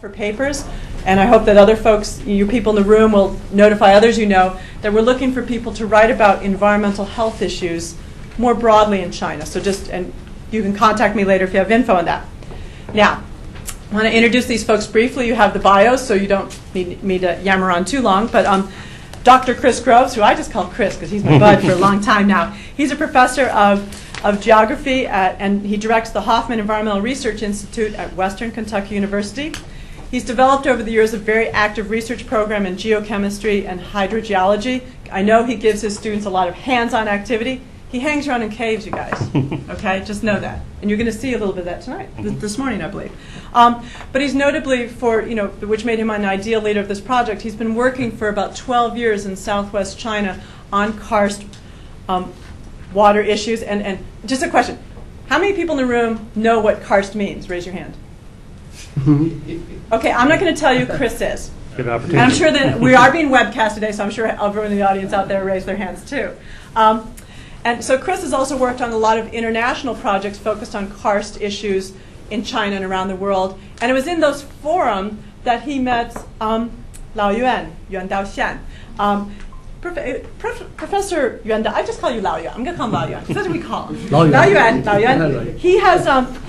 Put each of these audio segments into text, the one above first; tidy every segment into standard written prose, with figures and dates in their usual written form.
For papers, and I hope that other folks, you people in the room, will notify others you know that we're looking for people to write about environmental health issues more broadly in China. So and you can contact me later if you have info on that. Now, I want to introduce these folks briefly. You have the bios, so you don't need me to yammer on too long, but Dr. Chris Groves, who I just call Chris because he's my bud for a long time now. He's a professor of geography and he directs the Hoffman Environmental Research Institute at Western Kentucky University. He's developed over the years a very active research program in geochemistry and hydrogeology. I know he gives his students a lot of hands-on activity. He hangs around in caves, you guys. Okay, just know that. And you're going to see a little bit of that tonight, this morning, I believe. But he's notably which made him an ideal leader of this project, he's been working for about 12 years in southwest China on karst water issues. And just a question, how many people in the room know what karst means? Raise your hand. Okay, I'm not going to tell you. Chris is. Good opportunity. And I'm sure that we are being webcast today, so I'm sure everyone in the audience out there raised their hands too. And so Chris has also worked on a lot of international projects focused on karst issues in China and around the world. And it was in those forums that he met Lao Yuan Daoxian. Professor Yuan, I just call you Lao Yuan. I'm going to call him Lao Yuan. That's what we call him. Lao Yuan. He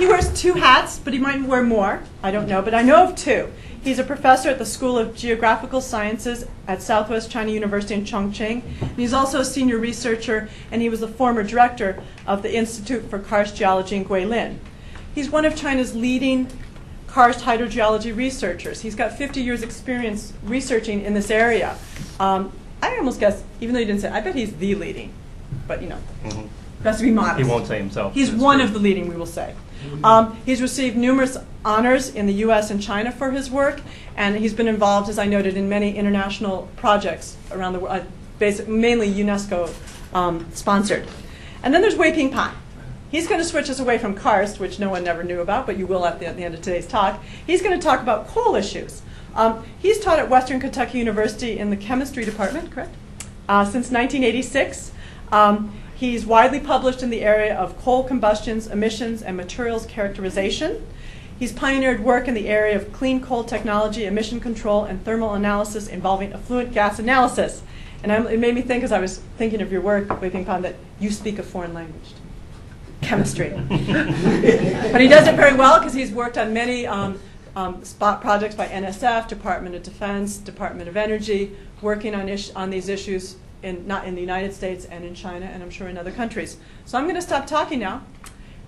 wears two hats, but he might wear more. I don't know, but I know of two. He's a professor at the School of Geographical Sciences at Southwest China University in Chongqing. And he's also a senior researcher, and he was the former director of the Institute for Karst Geology in Guilin. He's one of China's leading karst hydrogeology researchers. He's got 50 years experience researching in this area. I almost guess, even though you didn't say, I bet he's the leading, but it has to be modest. He won't say himself. He's one of the leading, we will say. He's received numerous honors in the U.S. and China for his work, and he's been involved, as I noted, in many international projects around the world, mainly UNESCO sponsored. And then there's Wei Ping Pan. He's going to switch us away from karst, which no one ever knew about, but you will at the end of today's talk. He's going to talk about coal issues. He's taught at Western Kentucky University in the chemistry department, correct? Since 1986. He's widely published in the area of coal combustions, emissions, and materials characterization. He's pioneered work in the area of clean coal technology, emission control, and thermal analysis involving effluent gas analysis. And it made me think, as I was thinking of your work, Wei Ping Pan, that you speak a foreign language. Chemistry. But he does it very well because he's worked on many spot projects by NSF, Department of Defense, Department of Energy, working on these issues not in the United States and in China, and I'm sure in other countries. So I'm going to stop talking now,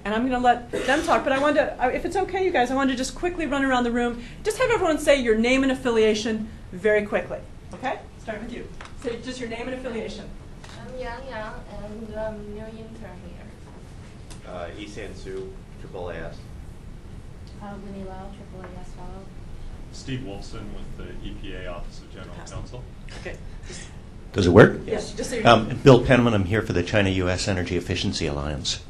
and I'm going to let them talk. But I wanted to, if it's okay, you guys, I wanted to just quickly run around the room. Just have everyone say your name and affiliation very quickly. Okay? Start with you. Say just your name and affiliation. I'm Yang Yang, and I'm new intern here. Isan Su, AAAS. Winnie Lau, AAAS fellow. Steve Wolfson with the EPA Office of General Counsel. Okay. Does it work? Yes, just say your name. Bill Penman, I'm here for the China-U.S. Energy Efficiency Alliance.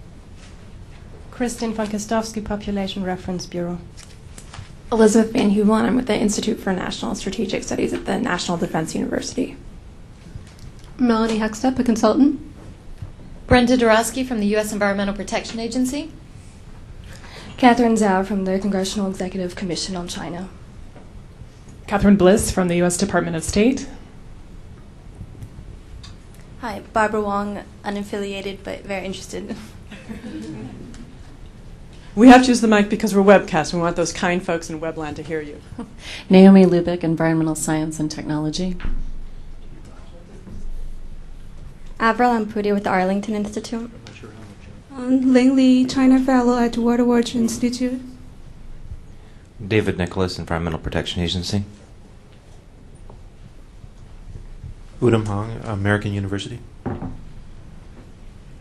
Kristin von Kostovsky, Population Reference Bureau. Elizabeth Van Heuvelin, I'm with the Institute for National Strategic Studies at the National Defense University. Melanie Hextep, a consultant. Brenda Dorosky from the U.S. Environmental Protection Agency. Catherine Zhao from the Congressional Executive Commission on China. Catherine Bliss from the U.S. Department of State. Hi, Barbara Wong, unaffiliated but very interested. We have to use the mic because we're webcast. We want those kind folks in Webland to hear you. Naomi Lubick, Environmental Science and Technology. Avril Ampudia with the Arlington Institute. Ling Li, China Fellow at Water Watch Institute. David Nicholas, Environmental Protection Agency. Udam Hong, American University.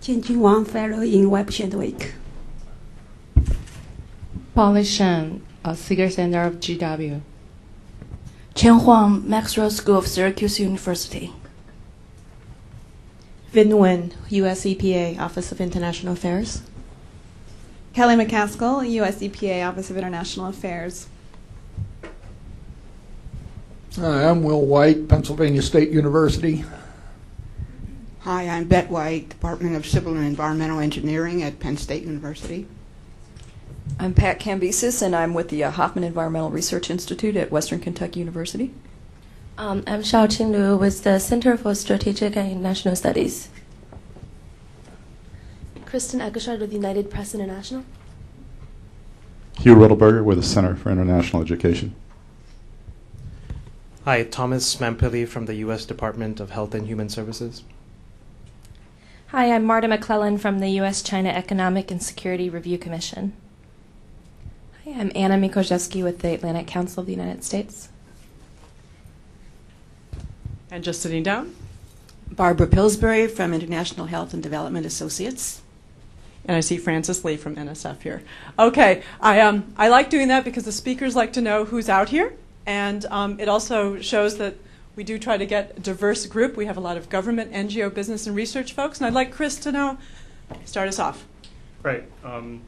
Jianjing Wang, Fellow in Watershed Week. Polly Shen, Seeger Center of GW. Chen Huang, Maxwell School of Syracuse University. Vin Nguyen, U.S. EPA, Office of International Affairs. Kelly McCaskill, U.S. EPA, Office of International Affairs. Hi, I'm Will White, Pennsylvania State University. Hi, I'm Bet White, Department of Civil and Environmental Engineering at Penn State University. I'm Pat Cambyses, and I'm with the Hoffman Environmental Research Institute at Western Kentucky University. I'm Xiaoqing Liu with the Center for Strategic and International Studies. Kristen Eckeshard with United Press International. Hugh Riddleberger with the Center for International Education. Hi, Thomas Mampilli from the U.S. Department of Health and Human Services. Hi, I'm Marta McClellan from the U.S.-China Economic and Security Review Commission. Hi, I'm Anna Mikoszewski with the Atlantic Council of the United States. And just sitting down. Barbara Pillsbury from International Health and Development Associates. And I see Francis Lee from NSF here. Okay, I like doing that because the speakers like to know who's out here, and it also shows that we do try to get a diverse group. We have a lot of government, NGO, business, and research folks, and I'd like Chris to now start us off. Great. So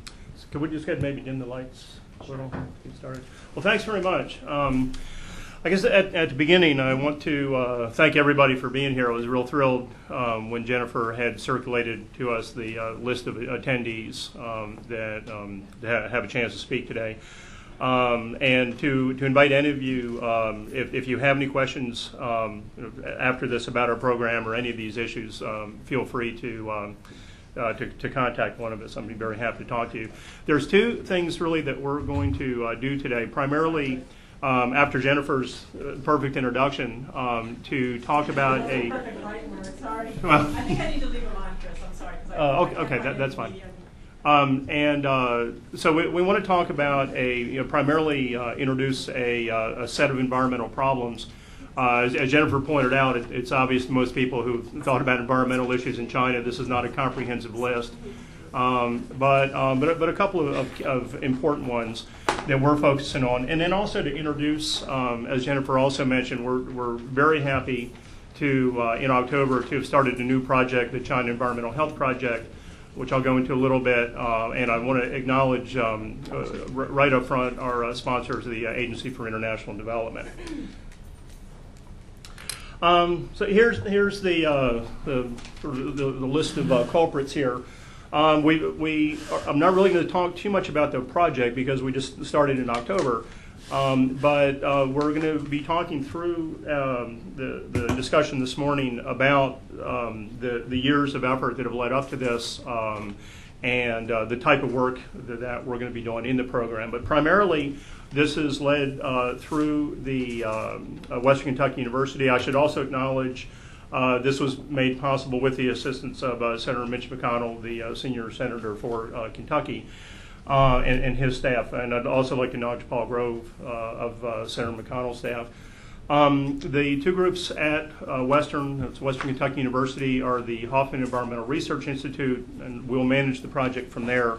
could we just go ahead and maybe dim the lights a little, get started? Well, thanks very much. I guess at the beginning, I want to thank everybody for being here. I was real thrilled when Jennifer had circulated to us the list of attendees that have a chance to speak today. And to invite any of you, if you have any questions after this about our program or any of these issues, feel free to contact one of us. I'd be very happy to talk to you. There's two things really that we're going to do today, primarily after Jennifer's perfect introduction, to talk about a... Perfect light word, sorry. Well, I think I need to leave it on, Chris. I'm sorry. Okay, that's fine. So we want to talk about primarily introduce a set of environmental problems. As Jennifer pointed out, it's obvious to most people who've thought about environmental issues in China, this is not a comprehensive list. But a couple of important ones that we're focusing on, and then also to introduce, as Jennifer also mentioned, we're very happy to in October to have started a new project, the China Environmental Health Project, which I'll go into a little bit, and I want to acknowledge right up front our sponsors, the Agency for International Development. So here's the list of culprits here. I'm not really going to talk too much about the project because we just started in October, but we're going to be talking through the discussion this morning about the years of effort that have led up to this and the type of work that we're going to be doing in the program. But primarily, this is led through the Western Kentucky University. I should also acknowledge this was made possible with the assistance of Senator Mitch McConnell, the senior senator for Kentucky, and his staff. And I'd also like to acknowledge Paul Grove of Senator McConnell's staff. The two groups at Western Kentucky University are the Hoffman Environmental Research Institute, and we'll manage the project from there.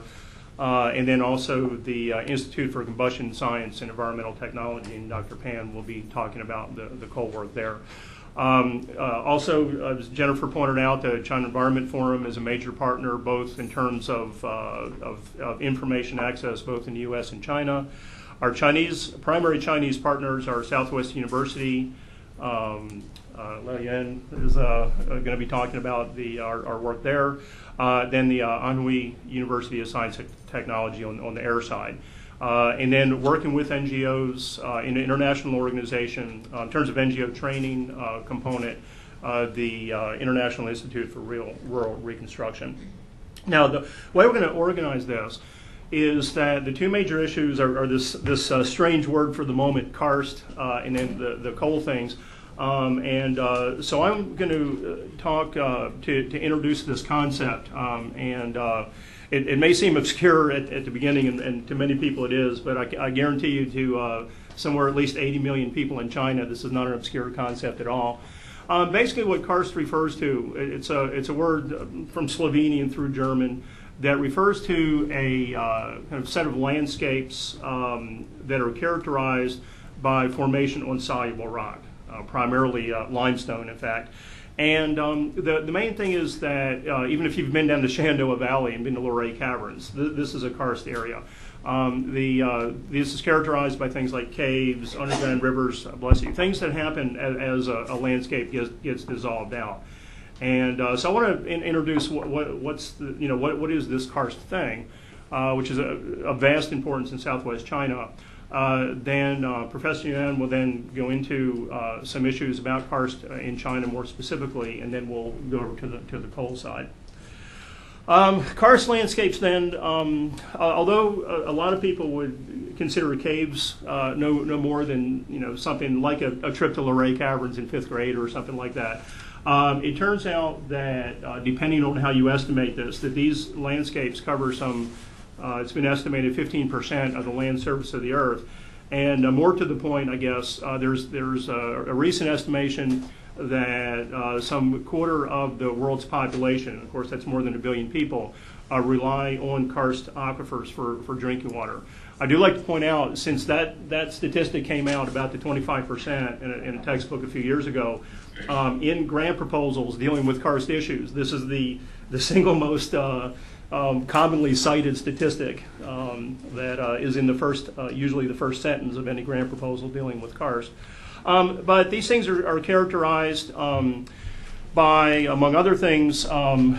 And then also the Institute for Combustion Science and Environmental Technology, and Dr. Pan will be talking about the coal work there. Also, as Jennifer pointed out, the China Environment Forum is a major partner, both in terms of information access, both in the U.S. and China. Our primary Chinese partners are Southwest University. Lian is going to be talking about our work there. Then the Anhui University of Science and Technology on the air side. And then working with NGOs in an international organization, in terms of NGO training component, the International Institute for Rural Reconstruction. Now, the way we're going to organize this is that the two major issues are this strange word for the moment, karst, and then the coal things. So I'm going to talk to introduce this concept, it may seem obscure at the beginning, and to many people it is, but I guarantee you to somewhere at least 80 million people in China, this is not an obscure concept at all. Basically what karst refers to, it's a word from Slovenian through German that refers to a kind of set of landscapes that are characterized by formation on soluble rock, primarily limestone, in fact. And the main thing is that even if you've been down the Shenandoah Valley and been to Luray Caverns, this is a karst area. This is characterized by things like caves, underground rivers, bless you, things that happen as a landscape gets dissolved out. And so I want to introduce what is this karst thing. which is of vast importance in southwest China. Then Professor Yuan will then go into some issues about karst in China more specifically, and then we'll go over to the coal side. Karst landscapes then, although a lot of people would consider caves no more than something like a trip to Luray Caverns in 5th grade or something like that. It turns out that depending on how you estimate this, that these landscapes cover some, it's been estimated 15% of the land surface of the Earth. And more to the point, I guess, there's a recent estimation that some quarter of the world's population, of course that's more than 1 billion people, rely on karst aquifers for drinking water. I do like to point out, since that statistic came out about the 25% in a textbook a few years ago, in grant proposals dealing with karst issues, this is the single most commonly cited statistic that is in the first, usually the first sentence of any grant proposal dealing with karst. But these things are characterized by, among other things, I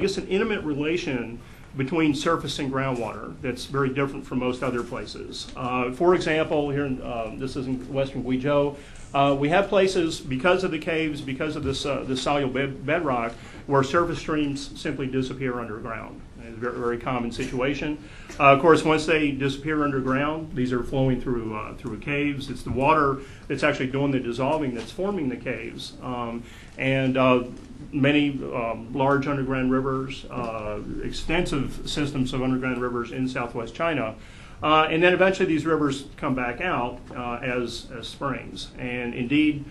guess, an intimate relation between surface and groundwater that's very different from most other places. For example, here in this is in western Guizhou, we have places, because of the caves, because of this soluble bedrock, where surface streams simply disappear underground. It's a very, very common situation. Of course, once they disappear underground, these are flowing through caves. It's the water that's actually doing the dissolving that's forming the caves. Many large underground rivers, extensive systems of underground rivers in southwest China. And then eventually these rivers come back out as springs. And indeed,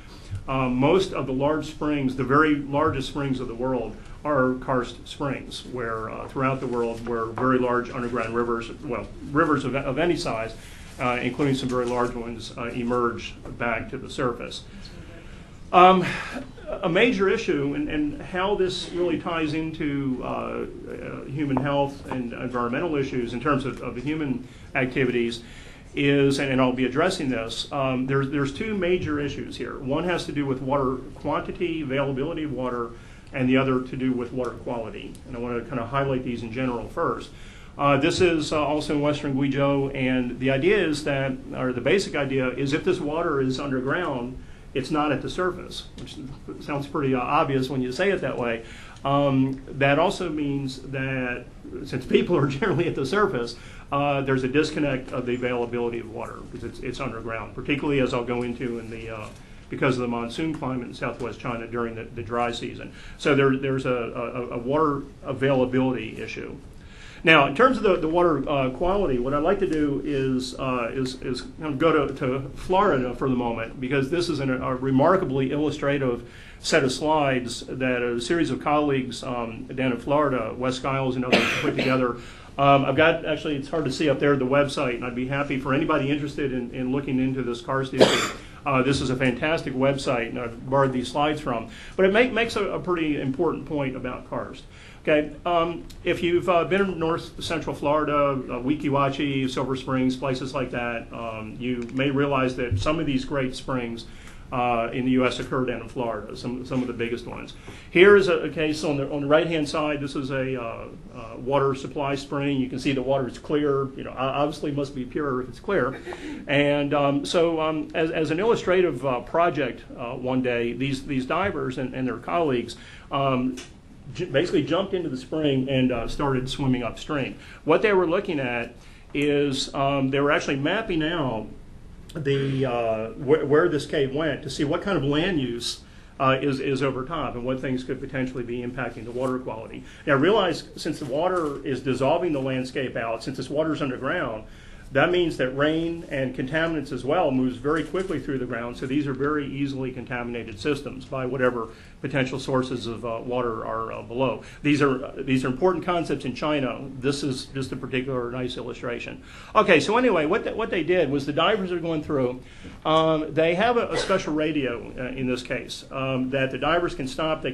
most of the large springs, the very largest springs of the world, are karst springs, where throughout the world, where very large underground rivers, well, rivers of any size, including some very large ones, emerge back to the surface. A major issue, and how this really ties into human health and environmental issues in terms of the human activities, is, and I'll be addressing this, there's two major issues here. One has to do with water quantity, availability of water, and the other to do with water quality. And I want to kind of highlight these in general first. This is also in western Guizhou, and the idea is that, or the basic idea is, if this water is underground, it's not at the surface, which sounds pretty obvious when you say it that way. That also means that since people are generally at the surface, there's a disconnect of the availability of water because it's underground, particularly as I'll go into in the because of the monsoon climate in southwest China during the dry season. So there's a water availability issue. Now, in terms of the water quality, what I'd like to do is go to Florida for the moment, because this is a remarkably illustrative set of slides that a series of colleagues down in Florida, Wes Giles and others, put together. I've got, actually, it's hard to see up there, the website, and I'd be happy for anybody interested in looking into this karst issue. This is a fantastic website, and I've borrowed these slides from. But it makes a pretty important point about karst. Okay, if you've been in north central Florida, Weeki Silver Springs, places like that, you may realize that some of these great springs in the U.S. occur down in Florida, some of the biggest ones. Here is a case on the right-hand side. This is a water supply spring. You can see the water is clear. You know, obviously must be pure if it's clear. And as an illustrative project one day, these divers and their colleagues basically jumped into the spring and started swimming upstream. What they were looking at is they were actually mapping out where this cave went to see what kind of land use is over top and what things could potentially be impacting the water quality. Now realize, since the water is dissolving the landscape out, since this water is underground, that means that rain and contaminants as well moves very quickly through the ground, so these are very easily contaminated systems by whatever potential sources of water are below. These are important concepts in China. This is just a particular nice illustration. Okay, so anyway, what they did was, the divers are going through, they have a special radio in this case that the divers can stop. They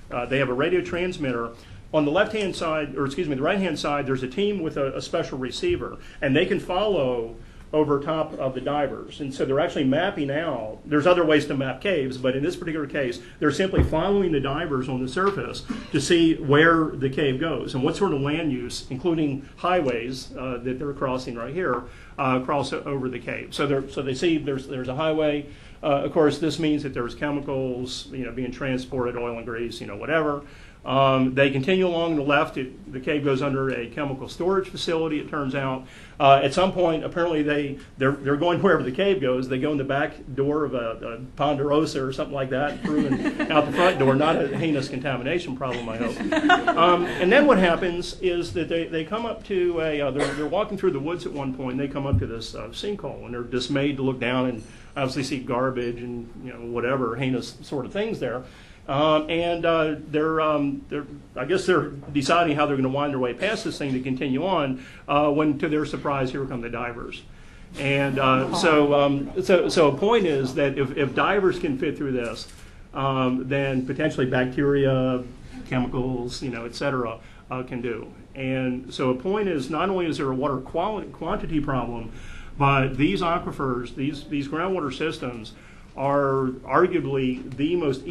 have a radio transmitter. On the left-hand side, or excuse me, the right-hand side, there's a team with a special receiver, and they can follow over top of the divers. And so they're actually mapping out. There's other ways to map caves, but in this particular case, they're simply following the divers on the surface to see where the cave goes and what sort of land use, including highways that they're crossing right here, cross over the cave. So they see there's a highway. Of course, this means that there's chemicals, being transported, oil and grease, whatever. They continue along the left. The cave goes under a chemical storage facility, it turns out. At some point, apparently they're going wherever the cave goes. They go in the back door of a Ponderosa or something like that, through and out the front door. Not a heinous contamination problem, I hope. And then what happens is that they come up to they're walking through the woods at one point, and they come up to this sinkhole, and they're dismayed to look down and obviously see garbage and whatever heinous sort of things there. They're I guess they're deciding how they're going to wind their way past this thing to continue on, when to their surprise, here come the divers. And so a point is that if divers can fit through this, then potentially bacteria, chemicals, et cetera, can do. And so a point is, not only is there a water quantity problem, but these aquifers, these groundwater systems, are arguably the most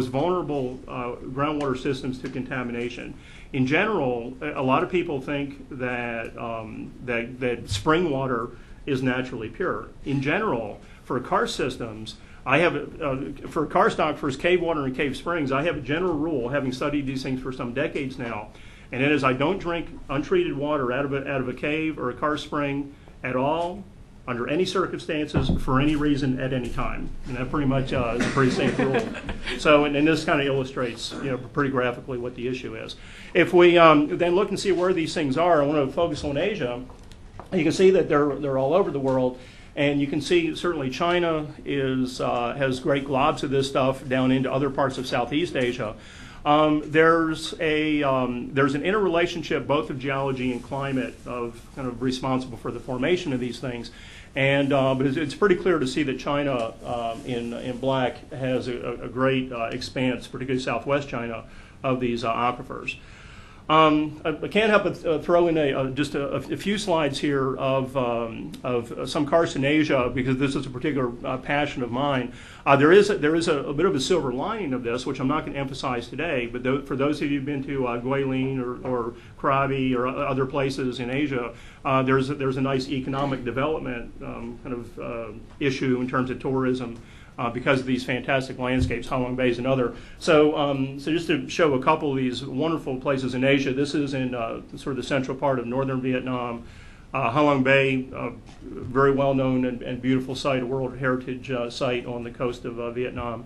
vulnerable groundwater systems to contamination. In general, a lot of people think that that spring water is naturally pure. In general, for karst systems, I have for karst aquifers, cave water and cave springs, I have a general rule, having studied these things for some decades now, and it is I don't drink untreated water out of a cave or a karst spring at all, under any circumstances, for any reason, at any time. And that pretty much is a pretty safe rule. So, and this kind of illustrates, pretty graphically what the issue is. If we then look and see where these things are, I want to focus on Asia. You can see that they're all over the world, and you can see certainly China has great globs of this stuff down into other parts of Southeast Asia. There's an interrelationship both of geology and climate of kind of responsible for the formation of these things, and but it's pretty clear to see that China in black has a great expanse, particularly southwest China, of these aquifers. I can't help but throw in just a few slides here of some karst in Asia, because this is a particular passion of mine. There is a bit of a silver lining of this, which I'm not going to emphasize today, but for those of you who've been to Guilin or Krabi or other places in Asia, there's a nice economic development issue in terms of tourism. Because of these fantastic landscapes, Halong Bay is another. So just to show a couple of these wonderful places in Asia, this is in sort of the central part of northern Vietnam. Halong Bay, very well-known and beautiful site, a World Heritage site on the coast of Vietnam.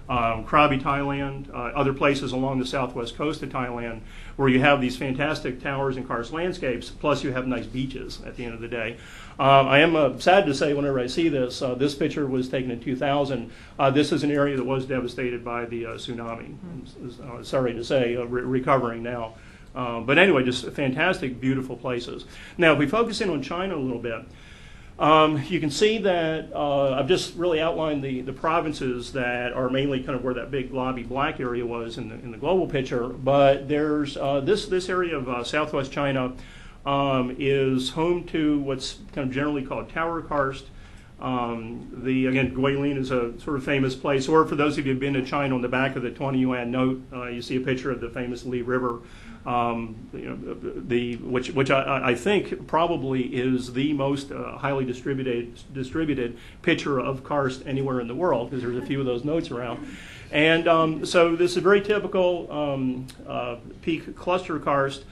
Krabi, Thailand, other places along the southwest coast of Thailand, where you have these fantastic towers and karst landscapes, plus you have nice beaches at the end of the day. I am sad to say, whenever I see this, this picture was taken in 2000. This is an area that was devastated by the tsunami. Sorry to say, recovering now. But anyway, just fantastic, beautiful places. Now, if we focus in on China a little bit, you can see that I've just really outlined the provinces that are mainly kind of where that big globby black area was in the global picture. But there's this area of southwest China is home to what's kind of generally called tower karst. Again, Guilin is a sort of famous place. Or for those of you who've been to China, on the back of the 20 yuan note, you see a picture of the famous Li River. Which I think probably is the most highly distributed picture of karst anywhere in the world, because there's a few of those notes around. And so this is a very typical peak cluster karst.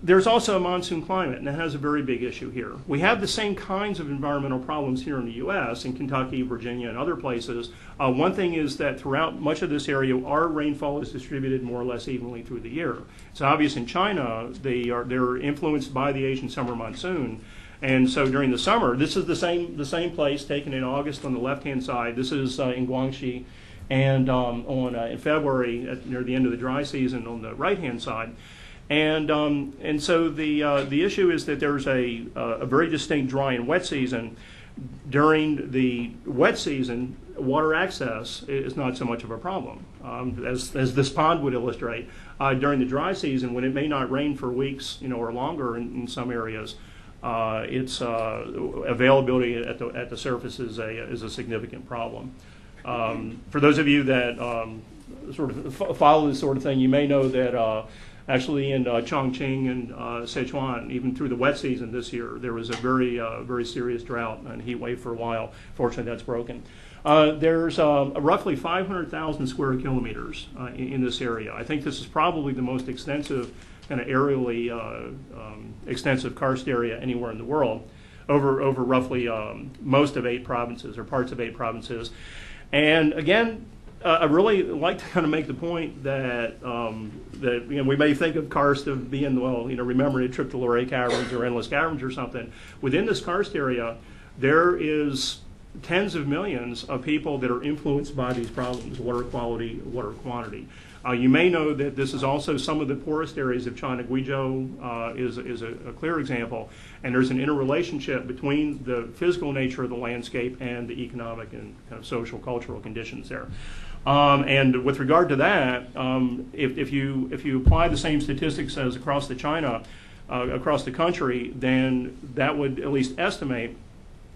There's also a monsoon climate, and that has a very big issue here. We have the same kinds of environmental problems here in the U.S., in Kentucky, Virginia, and other places. One thing is that throughout much of this area, our rainfall is distributed more or less evenly through the year. It's obvious in China, they're influenced by the Asian summer monsoon. And so during the summer, this is the same place taken in August on the left-hand side. This is in Guangxi, and in February, near the end of the dry season, on the right-hand side. And so the issue is that there's a very distinct dry and wet season. During the wet season, water access is not so much of a problem, as this pond would illustrate. During the dry season, when it may not rain for weeks, or longer in some areas, its availability at the surface is a significant problem. For those of you that sort of follow this sort of thing, you may know that actually in Chongqing and Sichuan, even through the wet season this year, there was a very serious drought and heat wave for a while. Fortunately, that's broken. There's roughly 500,000 square kilometers in this area. I think this is probably the most extensive, kind of aerially extensive karst area anywhere in the world, over roughly most of 8 provinces or parts of 8 provinces. And again, I really like to kind of make the point that that we may think of karst of being, well, remembering Trip to Luray Caverns or Endless Caverns or something. Within this karst area, there is tens of millions of people that are influenced by these problems: water quality, water quantity. You may know that this is also some of the poorest areas of China. Guizhou is a clear example, and there's an interrelationship between the physical nature of the landscape and the economic and kind of social, cultural conditions there. And with regard to that, if you apply the same statistics as across across the country, then that would at least estimate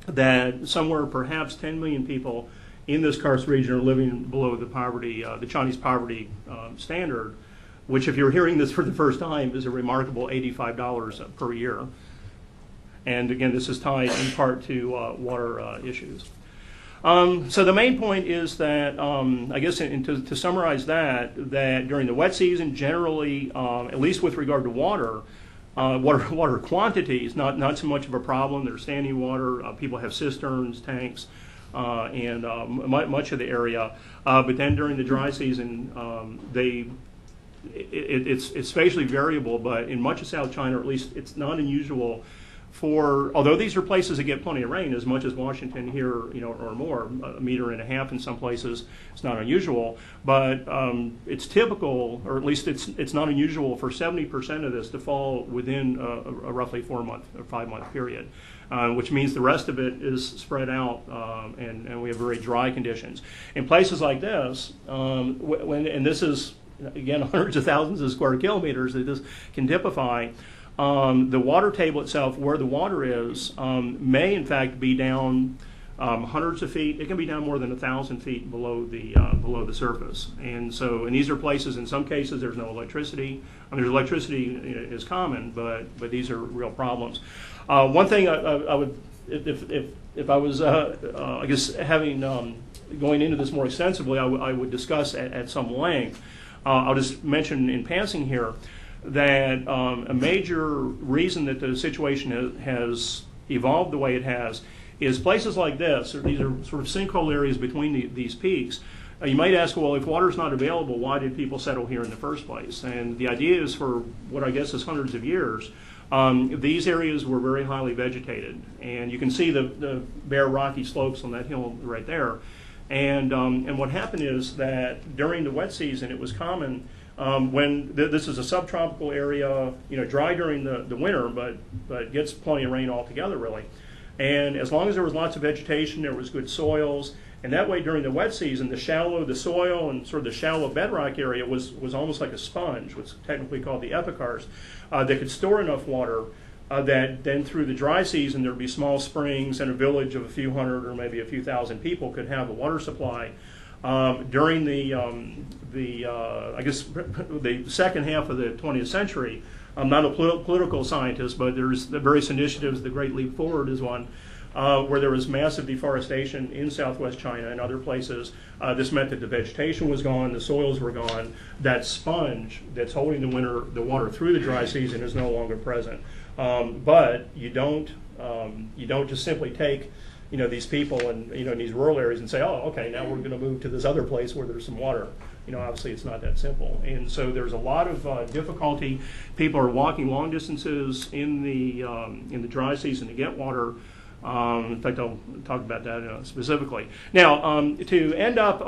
that somewhere perhaps 10 million people in this karst region are living below the Chinese poverty standard, which, if you're hearing this for the first time, is a remarkable $85 per year. And again, this is tied in part to water issues. So the main point is that, I guess to summarize that during the wet season, generally, at least with regard to water quantity is not so much of a problem. There's standing water. People have cisterns, tanks, and much of the area. But then during the dry season, it's spatially variable. But in much of South China, or at least it's not unusual although these are places that get plenty of rain, as much as Washington here, or more, 1.5 meters in some places, it's not unusual. But it's typical, or at least it's not unusual for 70% of this to fall within a roughly 4-month or 5-month period, which means the rest of it is spread out, and we have very dry conditions. In places like this, and this is, again, hundreds of thousands of square kilometers that this can typify. The water table itself, where the water is, may in fact be down hundreds of feet. It can be down more than 1,000 feet below the surface. And so, and these are places, in some cases, there's no electricity. I mean, there's electricity is common, but these are real problems. One thing I would, if I was, I guess, going into this more extensively, I would discuss at some length. I'll just mention in passing here that a major reason that the situation has evolved the way it has is places like this. These are sort of sinkhole areas between these peaks. You might ask, well, if water's not available, why did people settle here in the first place? And the idea is, for what I guess is hundreds of years, these areas were very highly vegetated. And you can see the bare rocky slopes on that hill right there. And what happened is that during the wet season, it was common when this is a subtropical area, dry during the winter, but gets plenty of rain altogether, really. And as long as there was lots of vegetation, there was good soils, and that way during the wet season, the soil and sort of the shallow bedrock area was almost like a sponge, what's technically called the Epikarst, that could store enough water that then through the dry season there would be small springs, and a village of a few hundred or maybe a few thousand people could have a water supply. During I guess the second half of the 20th century, I'm not a political scientist, but there's the various initiatives. The Great Leap Forward is one, where there was massive deforestation in southwest China and other places. This meant that the vegetation was gone, the soils were gone. That sponge that's holding the water through the dry season is no longer present. But you don't just simply take these people and in these rural areas and say, oh, okay, now we're going to move to this other place where there's some water. Obviously it's not that simple. And so there's a lot of difficulty. People are walking long distances in the dry season to get water. In fact, I'll talk about that specifically. Now, to end up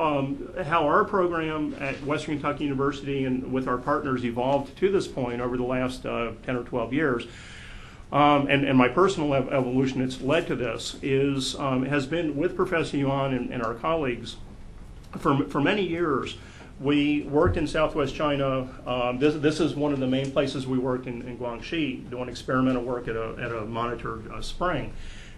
how our program at Western Kentucky University and with our partners evolved to this point over the last 10 or 12 years, and my personal evolution that's led to this has been with Professor Yuan and our colleagues for many years. we worked in southwest China. This is one of the main places we worked in Guangxi, doing experimental work at a monitored spring,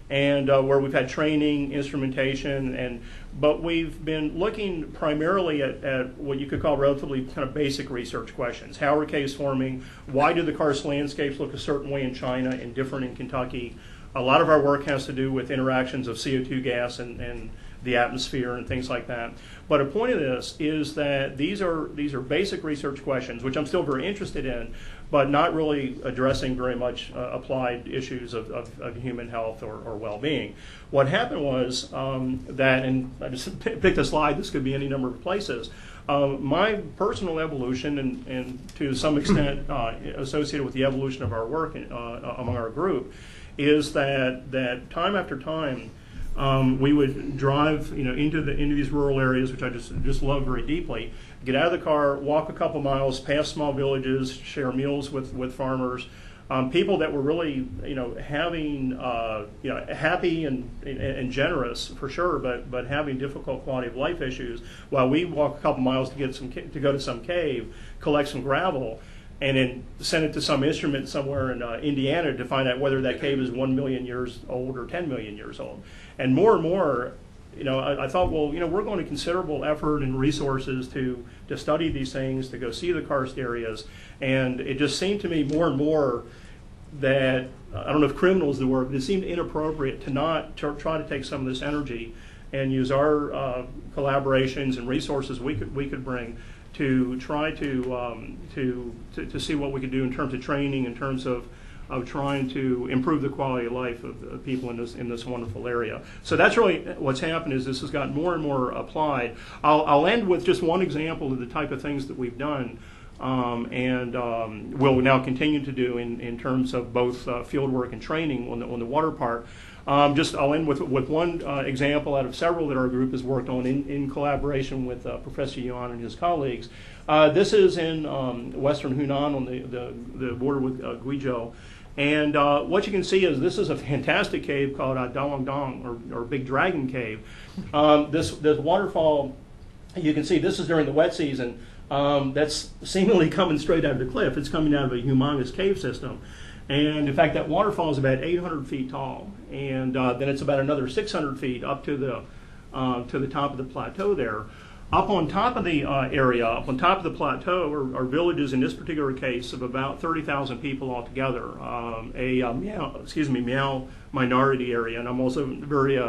and where we've had training, instrumentation, but we've been looking primarily at what you could call relatively kind of basic research questions. How are caves forming? Why do the karst landscapes look a certain way in China and different in Kentucky? A lot of our work has to do with interactions of CO2 gas and the atmosphere and things like that. But a point of this is that these are basic research questions, which I'm still very interested in, but not really addressing very much applied issues of human health or well-being. What happened was that, and I just picked a slide, this could be any number of places, my personal evolution, and to some extent associated with the evolution of our work among our group, is that time after time, we would drive, into these rural areas, which I just love very deeply. Get out of the car, walk a couple miles, past small villages, share meals with farmers, people that were really, having, happy and generous for sure, but having difficult quality of life issues. While we walk a couple miles to go to some cave, collect some gravel, and then send it to some instrument somewhere in Indiana to find out whether that cave is 1 million years old or 10 million years old. And more, I thought, well, we're going to considerable effort and resources to study these things, to go see the karst areas, and it just seemed to me more and more that, I don't know if criminal is the word, but it seemed inappropriate to not try to take some of this energy and use our collaborations and resources we could bring to try to see what we could do in terms of training, in terms of trying to improve the quality of life of people in this wonderful area. So that's really what's happened, is this has gotten more and more applied. I'll end with just one example of the type of things that we've done and will now continue to do in terms of both field work and training on the water part. I'll end with one example out of several that our group has worked on in collaboration with Professor Yuan and his colleagues. This is in western Hunan on the border with Guizhou. And what you can see is this is a fantastic cave called Dawangdong, or Big Dragon Cave. This waterfall, you can see this is during the wet season. That's seemingly coming straight out of the cliff. It's coming out of a humongous cave system. And in fact, that waterfall is about 800 feet tall, and then it's about another 600 feet up to the top of the plateau there. Up on top of the area, up on top of the plateau, are villages in this particular case of about 30,000 people altogether. Miao minority area, and I'm also very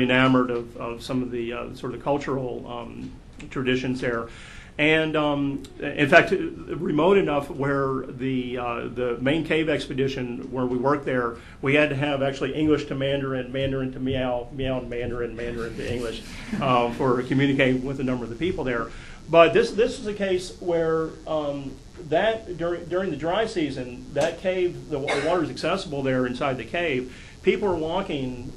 enamored of some of the sort of cultural traditions there. And in fact, remote enough where the main cave expedition where we worked there, we had to have actually English to Mandarin, Mandarin to Miao, Miao to Mandarin, Mandarin to English for communicating with a number of the people there. But this is a case where that during the dry season, that cave, the water is accessible there inside the cave. People are walking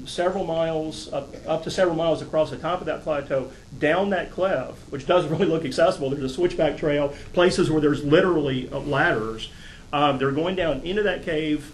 several miles, up to several miles across the top of that plateau, down that cliff, which doesn't really look accessible. There's a switchback trail, places where there's literally ladders. They're going down into that cave,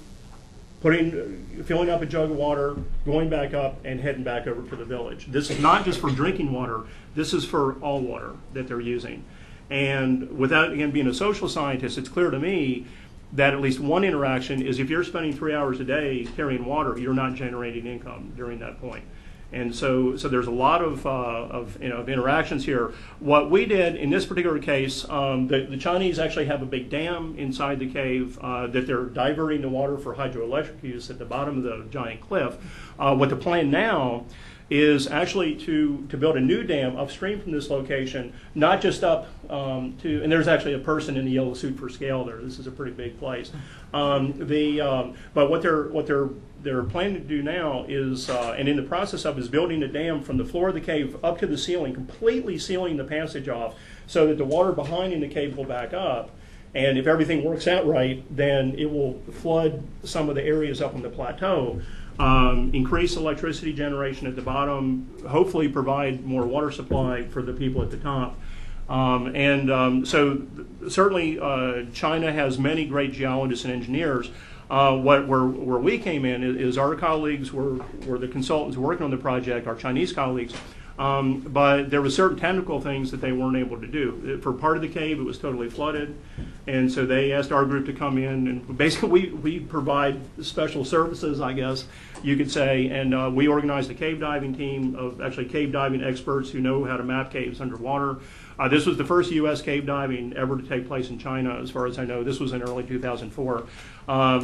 filling up a jug of water, going back up, and heading back over to the village. This is not just for drinking water. This is for all water that they're using. And without, again, being a social scientist, it's clear to me that at least one interaction is if you're spending 3 hours a day carrying water, you're not generating income during that point. And so there's a lot of interactions here. What we did in this particular case, the Chinese actually have a big dam inside the cave that they're diverting the water for hydroelectric use at the bottom of the giant cliff. What the plan now is actually to build a new dam upstream from this location, not just up and there's actually a person in the yellow suit for scale there. This is a pretty big place. But what they're planning to do now is, and in the process of, is building a dam from the floor of the cave up to the ceiling, completely sealing the passage off so that the water behind in the cave will back up. And if everything works out right, then it will flood some of the areas up on the plateau. Increase electricity generation at the bottom, hopefully provide more water supply for the people at the top. So certainly China has many great geologists and engineers. Where we came in is our colleagues were the consultants working on the project, our Chinese colleagues But there were certain technical things that they weren't able to do. For part of the cave, it was totally flooded, and so they asked our group to come in, and basically we provide special services, I guess you could say, and we organized a cave diving team of actually cave diving experts who know how to map caves underwater. This was the first U.S. cave diving ever to take place in China, as far as I know. This was in early 2004.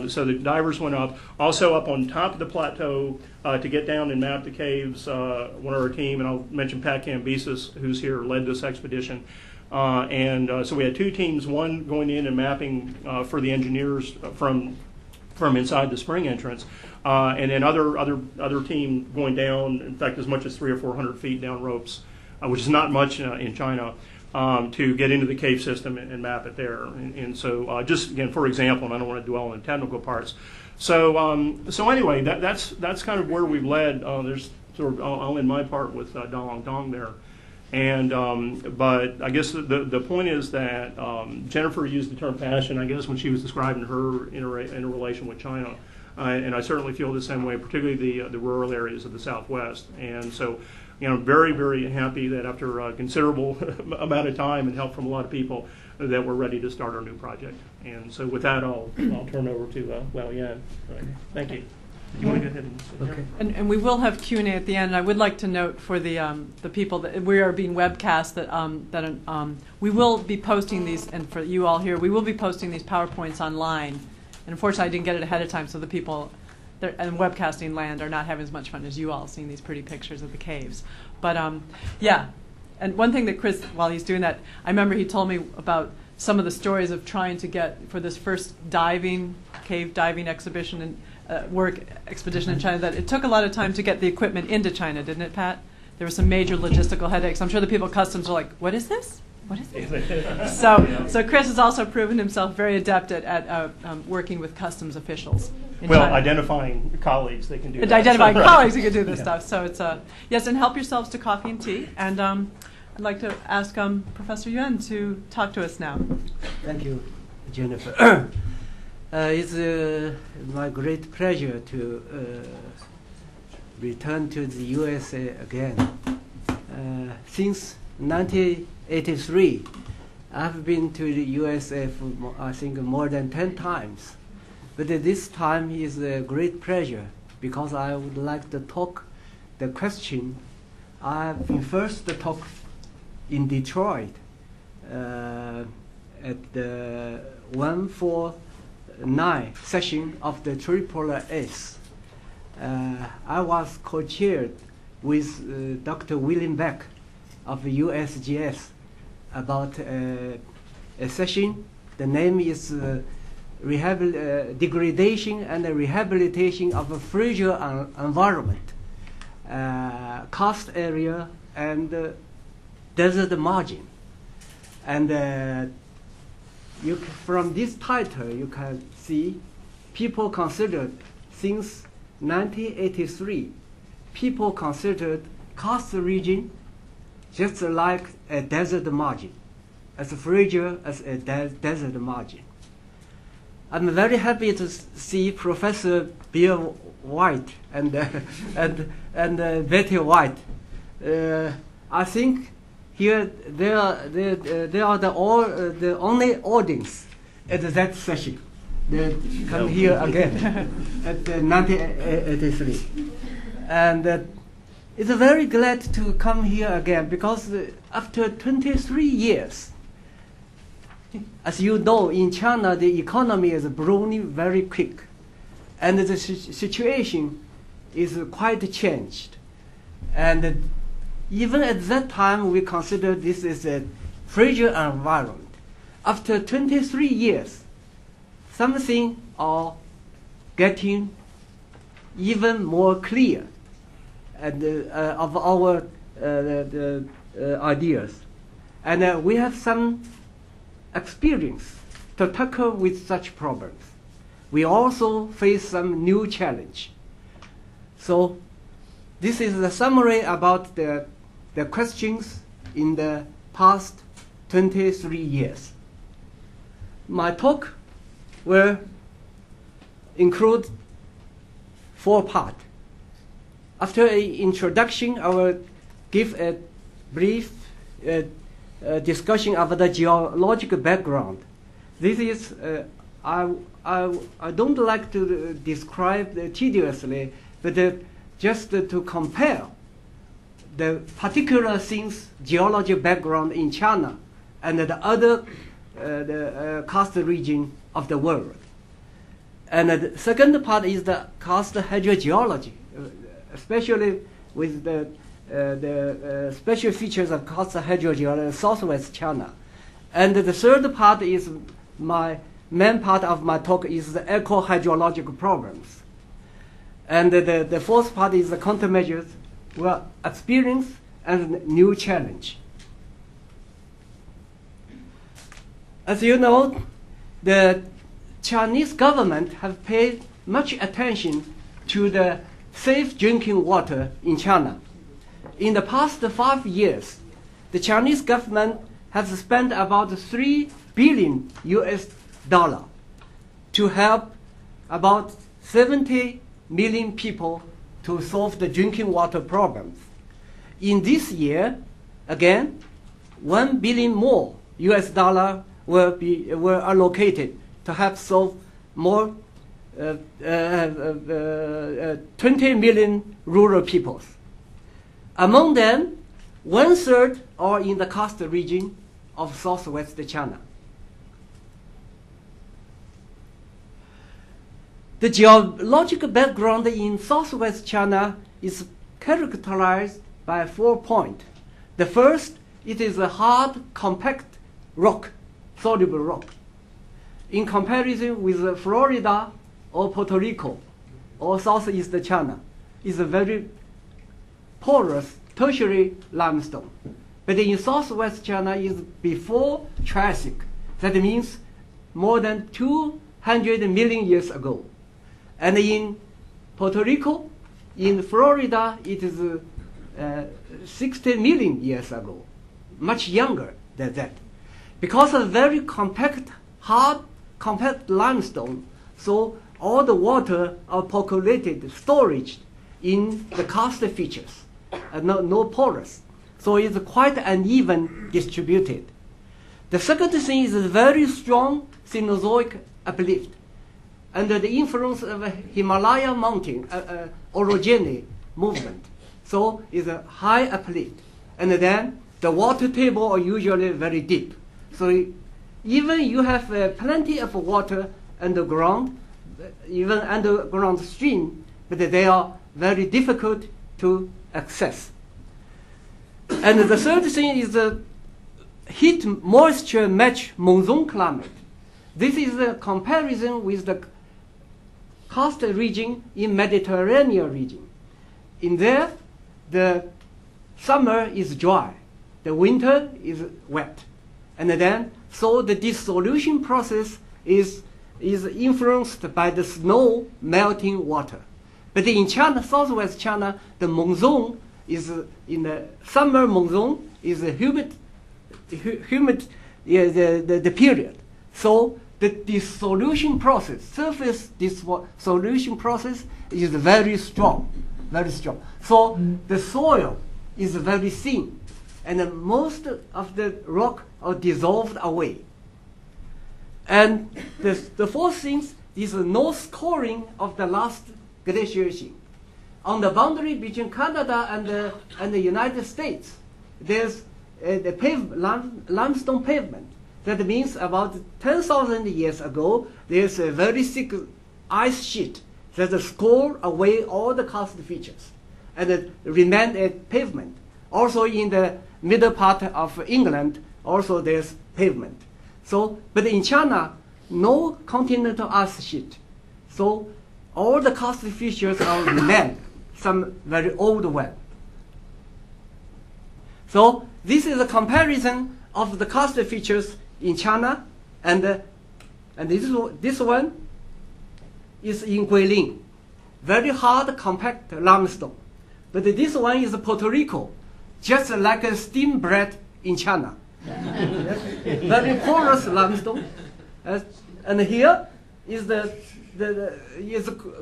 So the divers went up, also up on top of the plateau to get down and map the caves. One of our team, and I'll mention Pat Cambyses, who's here, led this expedition. So we had two teams, one going in and mapping for the engineers from inside the spring entrance, and then other team going down, in fact, as much as 300 or 400 feet down ropes, which is not much in China, to get into the cave system and map it there. And so just, again, for example, and I don't want to dwell on the technical parts. So anyway, that's kind of where we've led. There's sort of, I'll end my part with Dalong Dong there. And but I guess the point is that Jennifer used the term passion, I guess, when she was describing her interrelation with China. And I certainly feel the same way, particularly the rural areas of the Southwest. And so, very, very happy that after a considerable amount of time and help from a lot of people, that we're ready to start our new project. And so with that, I'll turn over to Lao Yan. Right. Thank you. Do you want to go ahead and sit here? And we will have Q&A at the end. I would like to note for the people that we are being webcast that we will be posting these, and for you all here, we will be posting these PowerPoints online. And unfortunately, I didn't get it ahead of time, so the people in webcasting land are not having as much fun as you all seeing these pretty pictures of the caves. But yeah, and one thing that Chris, while he's doing that, I remember he told me about some of the stories of trying to get for this first cave diving exhibition and expedition in China, that it took a lot of time to get the equipment into China, didn't it, Pat? There were some major logistical headaches. I'm sure the people at customs are like, what is this? What is this? So Chris has also proven himself very adept at working with customs officials in China. Identifying colleagues that can do that. Identifying colleagues who can do this stuff. So it's yes, and help yourselves to coffee and tea. And I'd like to ask Professor Yuan to talk to us now. Thank you, Jennifer. It's my great pleasure to return to the USA again. Since 1983, I've been to the USA for, I think, more than 10 times. But this time is a great pleasure because I would like to talk the question. I've been first to talk in Detroit at the 149 session of the Tripolar S. I was co-chaired with Dr. William Beck of USGS about a session. The name is Degradation and Rehabilitation of a Fragile Environment, Karst Area and Desert Margin. And from this title, you can see people considered, since 1983, people considered Karst region just like a desert margin, as fragile as a desert margin. I'm very happy to see Professor Bill White and Betty White. I think here they are the only audience at that session. They come here again at 1983, and it's very glad to come here again because after 23 years, as you know, in China the economy is growing very quick, and the situation is quite changed. And even at that time, we considered this is a fragile environment. After 23 years, something are getting even more clear and of our ideas. And we have some experience to tackle with such problems. We also face some new challenge. So this is the summary about the questions in the past 23 years. My talk will include 4 parts. After an introduction, I will give a brief discussion of the geological background. This is, I don't like to describe tediously, but just to compare the particular things, geology background in China and the other karst region of the world. And the second part is the karst hydrogeology, especially with the special features of karst hydrogeology in southwest China. And the third part is my main part of my talk is the ecohydrological problems. And the fourth part is the countermeasures, well, experience and new challenge. As you know, the Chinese government have paid much attention to the safe drinking water in China. In the past 5 years, the Chinese government has spent about $3 billion to help about 70 million people to solve the drinking water problems. In this year, again, $1 billion more were allocated to help solve more 20 million rural peoples. Among them, 1/3 are in the karst region of southwest China. The geological background in southwest China is characterized by 4 points. The first, it is a hard, compact rock, soluble rock. In comparison with Florida or Puerto Rico or southeast China, is a very porous tertiary limestone. But in southwest China is before Triassic. That means more than 200 million years ago. And in Puerto Rico, in Florida, it is 60 million years ago, much younger than that. Because of very compact, hard, compact limestone, so all the water are percolated, storage in the karst features, no porous. So it's quite uneven distributed. The second thing is a very strong Cenozoic uplift under the influence of a Himalaya mountain orogeny movement. So it's a high uplift. And then the water table are usually very deep. So even you have plenty of water underground, even underground stream, but they are very difficult to access. And the third thing is the heat moisture match monsoon climate. This is a comparison with the karst region in Mediterranean region. In there, the summer is dry, the winter is wet, and then so the dissolution process is influenced by the snow melting water. But in China, southwest China, the monsoon is in the summer monsoon is a humid the period. So the dissolution process, surface dissolution process is very strong, very strong. So the soil is very thin, and most of the rock are dissolved away. And the fourth thing is no scoring of the last glaciation. On the boundary between Canada and the United States, there's the limestone pavement. That means about 10,000 years ago, there's a very thick ice sheet that score away all the karst features and it remained a pavement. Also in the middle part of England, also there's pavement. So, but in China, no continental ice sheet. So all the karst features are remained, some very old one. So this is a comparison of the karst features in China, and this one is in Guilin, very hard, compact limestone. But this one is Puerto Rico, just like a steam bread in China. Very porous limestone. And here is the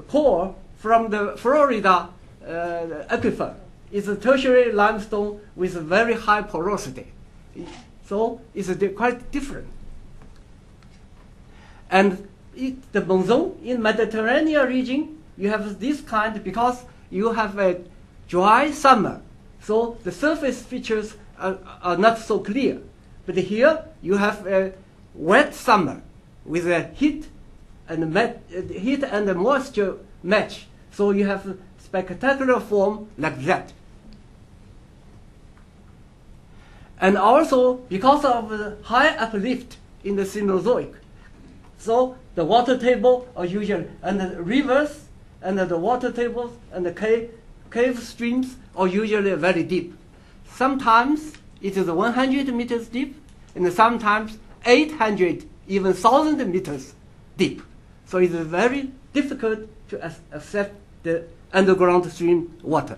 core from the Florida aquifer is a tertiary limestone with a very high porosity. So it's quite different. And the Monsoon in Mediterranean region, you have this kind because you have a dry summer. So the surface features are not so clear. But here you have a wet summer with a heat and the moisture match. So you have a spectacular form like that. And also because of the high uplift in the Cenozoic, so the water table are usually, and the rivers and the water tables and the cave streams are usually very deep. Sometimes it is 100 meters deep, and sometimes 800, even 1,000 meters deep. So it is very difficult to accept the underground stream water.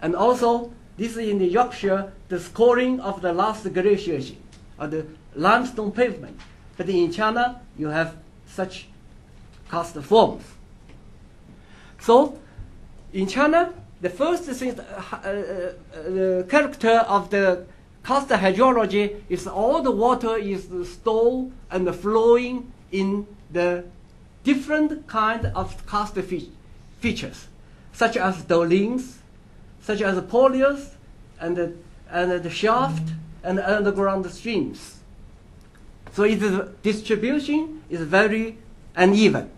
And also, this is in the Yorkshire, the scoring of the last glaciation, or the limestone pavement. But in China, you have such karst forms. So, in China, the first thing, the character of the karst hydrology is all the water is stored and flowing in the different kind of karst features, such as dolines, such as polyols, and the shaft, and underground streams. So its distribution is very uneven.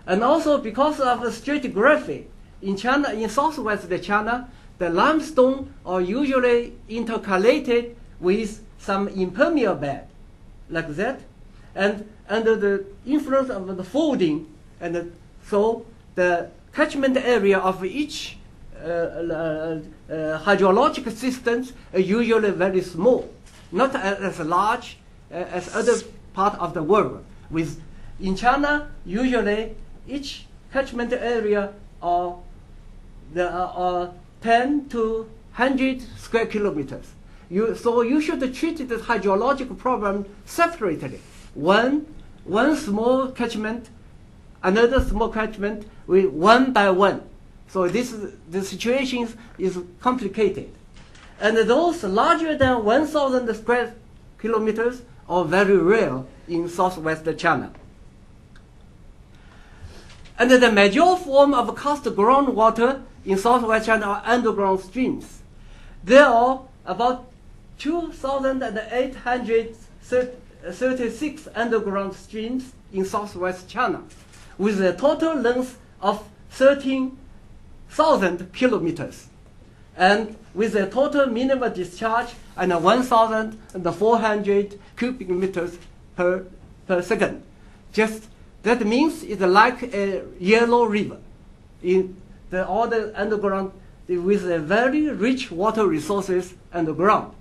And also because of the stratigraphy, in China, in southwest China, the limestone are usually intercalated with some impermeable bed, like that. And under the influence of the folding, and so the catchment area of each hydrological systems are usually very small, not as large as other part of the world. In China, usually each catchment area are 10 to 100 square kilometers. So you should treat the hydrological problem separately. One small catchment, another small catchment, with one by one. So the situation is complicated. And those larger than 1,000 square kilometers are very rare in southwest China. And the major form of karst groundwater in southwest China are underground streams. There are about 2,836 underground streams in southwest China, with a total length of 13,000 kilometers, and with a total minimum discharge and 1,400 cubic meters per second. Just that means it's like a yellow river in all the underground with a very rich water resources underground.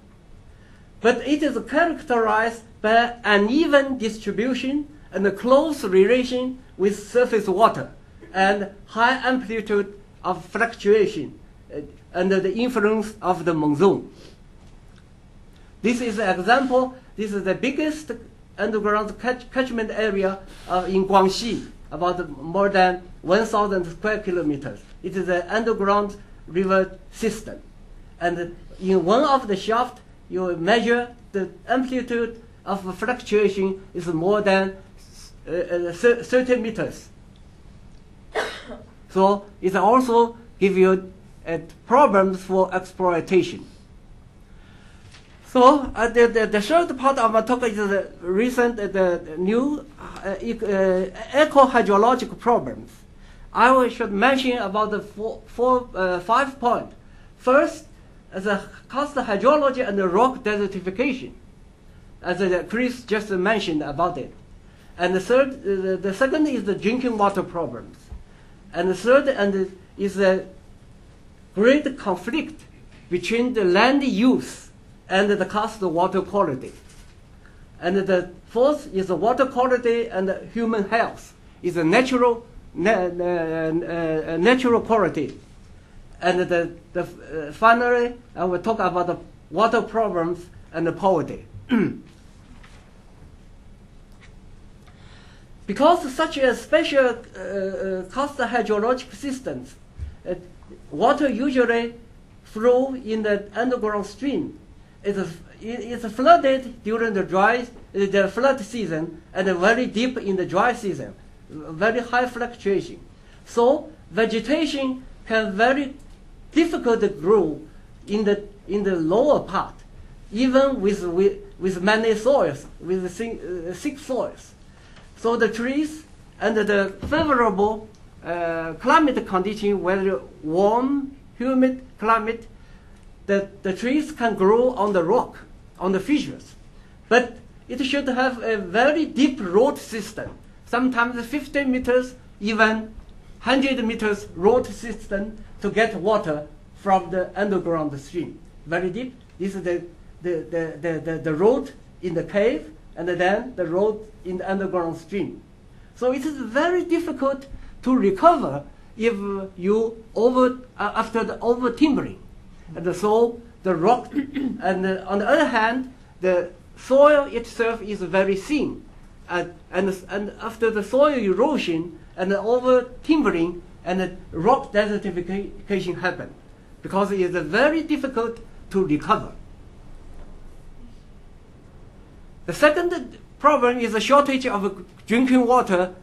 But it is characterized by uneven distribution and a close relation with surface water and high amplitude of fluctuation under the influence of the monsoon. This is an example. This is the biggest underground catchment area in Guangxi, about more than 1,000 square kilometers. It is an underground river system. And in one of the shafts, you measure the amplitude of fluctuation is more than 30 meters. So it also gives you problems for exploitation. So the third part of my talk is the recent, the new ecohydrological problems. I should mention about the 5 points. First, the karst hydrology and the rock desertification, as Chris just mentioned about it. And the second is the drinking water problems. And the third is a great conflict between the land use and the karst water quality. And the fourth is the water quality and human health. Is a natural quality. And finally, I will talk about the water problems and the poverty. Because such a special karst hydrological systems, water usually flow in the underground stream. It's flooded during the flood season and very deep in the dry season, very high fluctuation. So vegetation can very difficult to grow in the lower part, even with many soils, with thick soils. So the trees under the favorable climate condition, whether warm, humid climate, the trees can grow on the rock, on the fissures. But it should have a very deep root system, sometimes 50 meters, even 100 meters root system to get water from the underground stream. Very deep. This is the road in the cave, and then the road in the underground stream. So it is very difficult to recover if you after the over timbering. And so the rock, and on the other hand, the soil itself is very thin, and after the soil erosion and the over timbering and the rock desertification happen, because it is very difficult to recover. The second problem is a shortage of drinking water.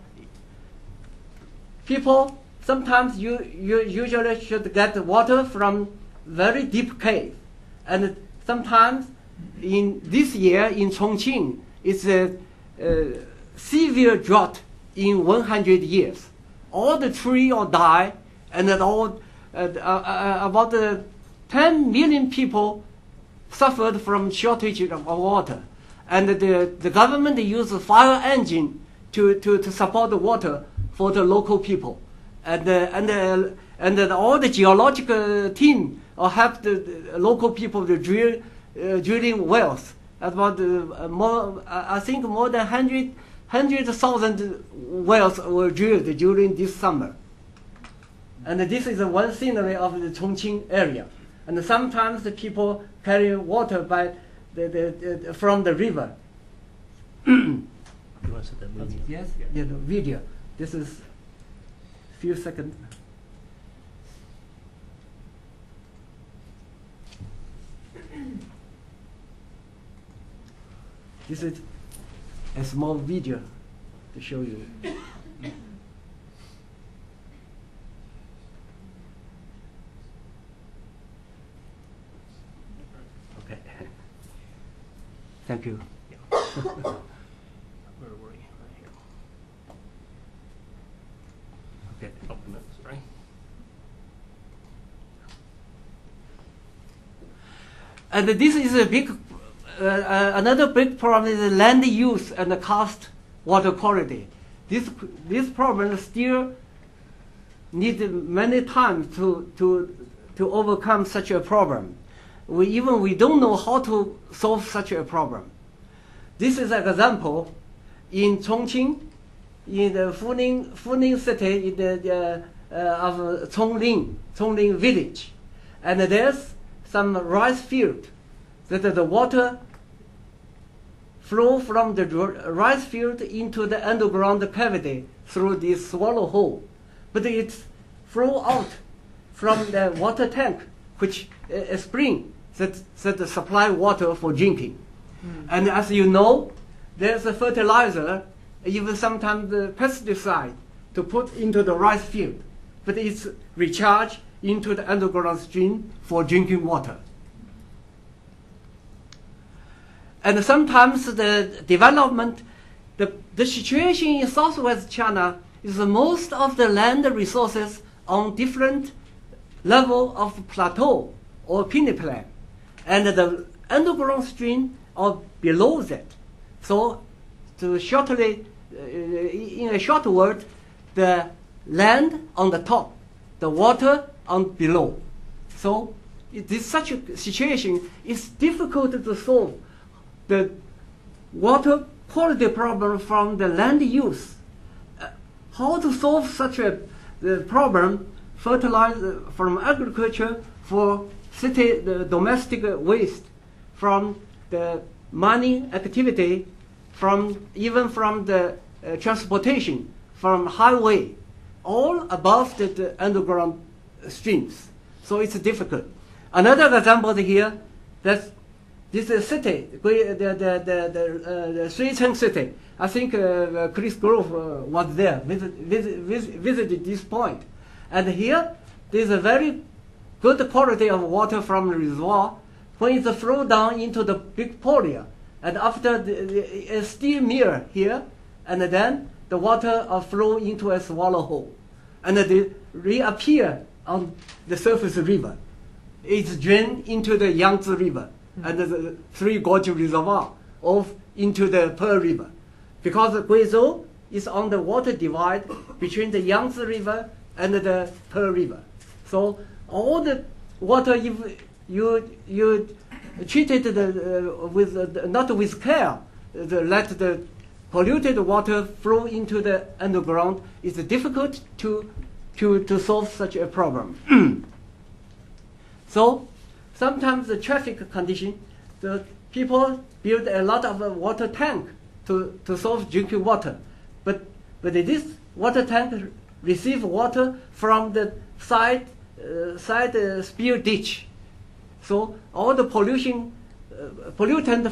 People sometimes usually should get water from very deep cave, and sometimes in this year in Chongqing it's a severe drought in 100 years. All the trees all die, and about 10 million people suffered from shortage of water, and the government used a fire engine to support the water for the local people, and all the geological team help the local people to drilling wells. About I think more than 100,000 wells were drilled during this summer. And this is one scenery of the Chongqing area. And sometimes the people carry water by from the river. You want to set that movie? Yes, yeah, the video. This is a few seconds. This is a small video to show you. Okay. Thank you. Where were we? Right here. Okay. Couple minutes, right? And this is a big, another big problem is land use and the karst water quality. This problem still need many times to overcome such a problem. We don't know how to solve such a problem. This is an example in Chongqing, in the Funing city, in the of Congling village, and there's some rice field that the water flow from the rice field into the underground cavity through this swallow hole, but it's flow out from the water tank, which is a spring that supply water for drinking. And as you know, there's a fertilizer, even sometimes the pesticide, to put into the rice field, but it's recharged into the underground stream for drinking water. And sometimes the development, the situation in southwest China is most of the land resources on different level of plateau or peneplain, and the underground stream are below that. So, to shortly, in a short word, the land on the top, the water on below. So, such a situation is difficult to solve. The water quality problem from the land use. How to solve such a problem? Fertilizer from agriculture, for city the domestic waste, from the mining activity, even from the transportation, from highway, all above the underground streams. So it's difficult. Another example here, that's this is city, the Shui-Cheng city. I think Chris Grove was there, visited this point. And here, there's a very good quality of water from the reservoir when it flows down into the big pollia. And after a steel mirror here, and then the water flow into a swallow hole. And they reappear on the surface river. It's drained into the Yangtze River and the Three Gorges Reservoir off into the Pearl River. Because Guizhou is on the water divide between the Yangtze River and the Pearl River. So all the water, if you treat it not with care, let the polluted water flow into the underground, it's difficult to solve such a problem. So sometimes the traffic condition, the people build a lot of water tank to solve drinking water. But this water tank receive water from the side spill ditch. So all the pollutant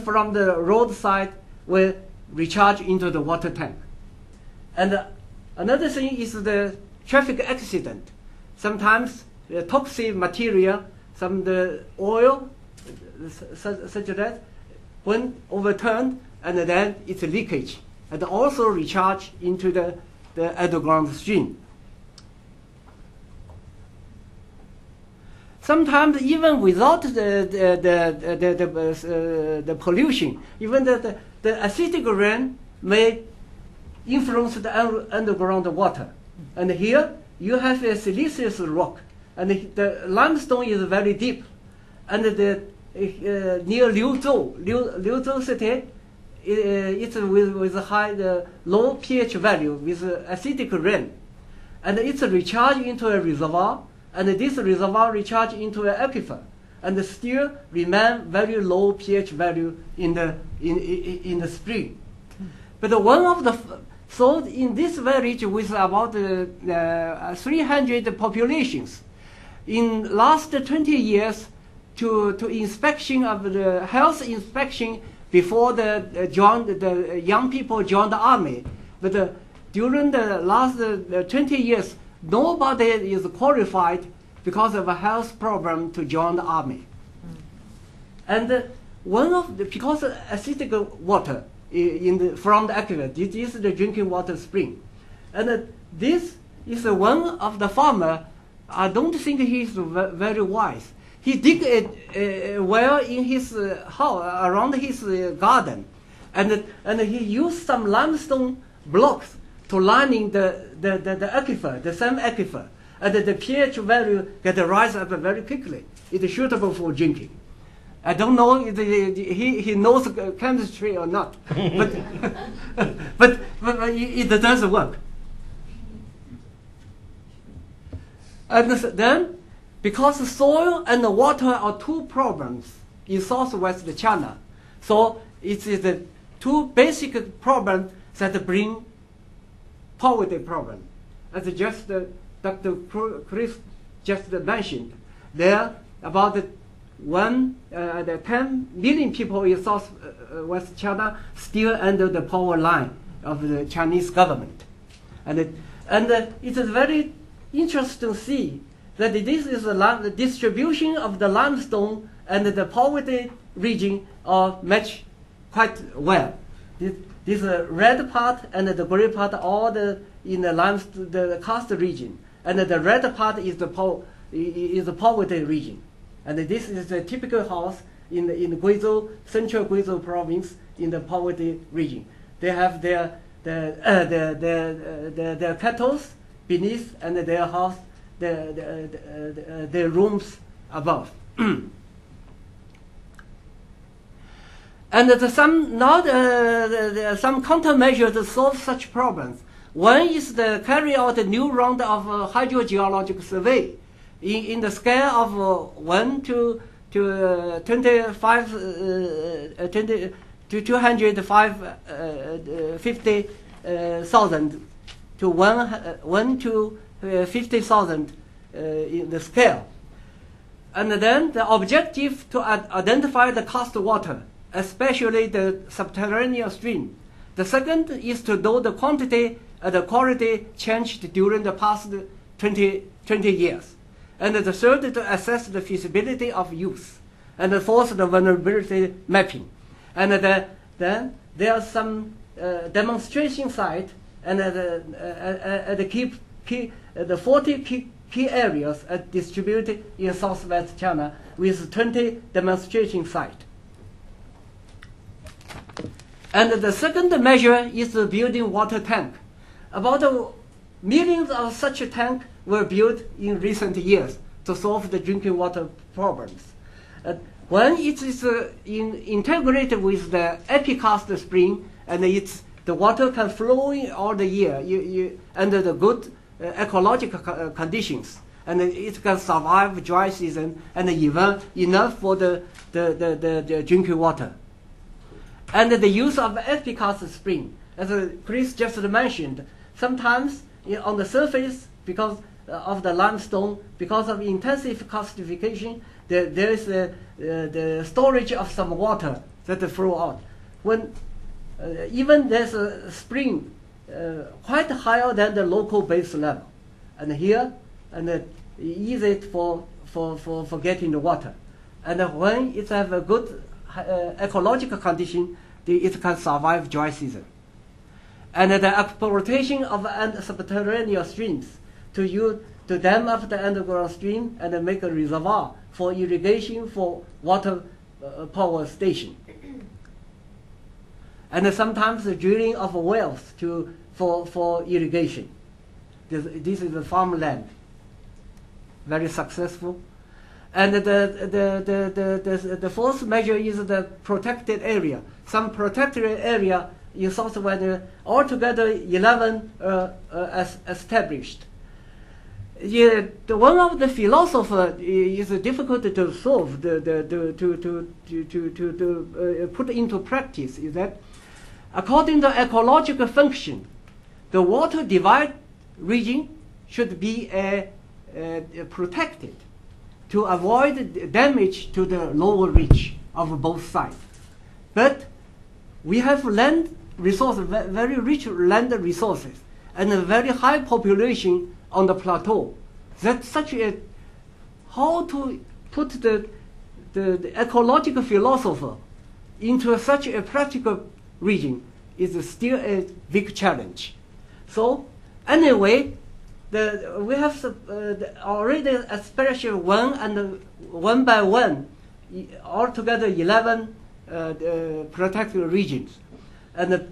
from the roadside will recharge into the water tank. And another thing is the traffic accident. Sometimes the toxic material, some the oil, such that when overturned, and then it's a leakage, and also recharge into the underground stream. Sometimes even without the pollution, even the acidic rain may influence the underground water. And here you have a siliceous rock, and the limestone is very deep. And near Liuzhou city, it's with high, low pH value with acidic rain. And it's recharged into a reservoir, and this reservoir recharged into an aquifer, and still remain very low pH value in the spring. But one of the so in this village with about 300 populations, in last 20 years, to inspection of the health inspection before the young people joined the army, but during the last 20 years, nobody is qualified because of a health problem to join the army. And because acidic water from the aquifer, this is the drinking water spring. And this is one of the farmer, I don't think he is very wise. He dig a well in his house, around his garden, and he used some limestone blocks to lining the aquifer, the same aquifer, and the pH value get rise up very quickly. It's suitable for drinking. I don't know if he knows chemistry or not, but it does work. And then, because soil and water are two problems in southwest China, so it is the two basic problems that bring poverty problem. As just Dr. Chris just mentioned, there about 10 million people in southwest China still under the power line of the Chinese government, and it is very interesting to see that this is the distribution of the limestone and the poverty region are matched quite well. This red part and the gray part are all in the Karst region, and the red part is the poverty region. And this is a typical house in Guizhou, central Guizhou province, in the poverty region. They have their cattle beneath, and their house, their rooms above. And some countermeasures to solve such problems. One is to carry out a new round of hydrogeological survey in the scale of 1 to 250,000 to 1 to 50,000 in the scale. And then the objective to identify the Karst water, especially the subterranean stream. The second is to know the quantity and the quality changed during the past 20 years. And the third, to assess the feasibility of use. And the fourth, the vulnerability mapping. And then there are some demonstration site and the 40 key areas are distributed in southwest China with 20 demonstration sites. And the second measure is the building water tank. About millions of such tanks were built in recent years to solve the drinking water problems. When it is integrated with the Epikarst spring, and the water can flow in all the year under the good ecological conditions, and it can survive dry season and even enough for the drinking water. And the use of Epikarst spring, as Chris just mentioned, sometimes on the surface, because of the limestone, because of intensive karstification, there is the storage of some water that flow out. When even there's a spring quite higher than the local base level, and here and easy for getting the water, and when it have a good ecological condition, it can survive dry season. And the exploitation of subterranean streams to dam up the underground stream and make a reservoir for irrigation for water power station. And sometimes the drilling of wells for irrigation. This is the farmland, very successful. And the fourth measure is the protected area. Some protected area in southwest, altogether 11 established. One of the philosophers is difficult to solve, to put into practice, is that according to ecological function, the water divide region should be protected to avoid damage to the lower reach of both sides. But we have land resources, very rich land resources, and a very high population on the plateau. That's such a, how to put the ecological philosopher into such a practical region is still a big challenge. So anyway, we have already established one by one, altogether 11 protected regions. And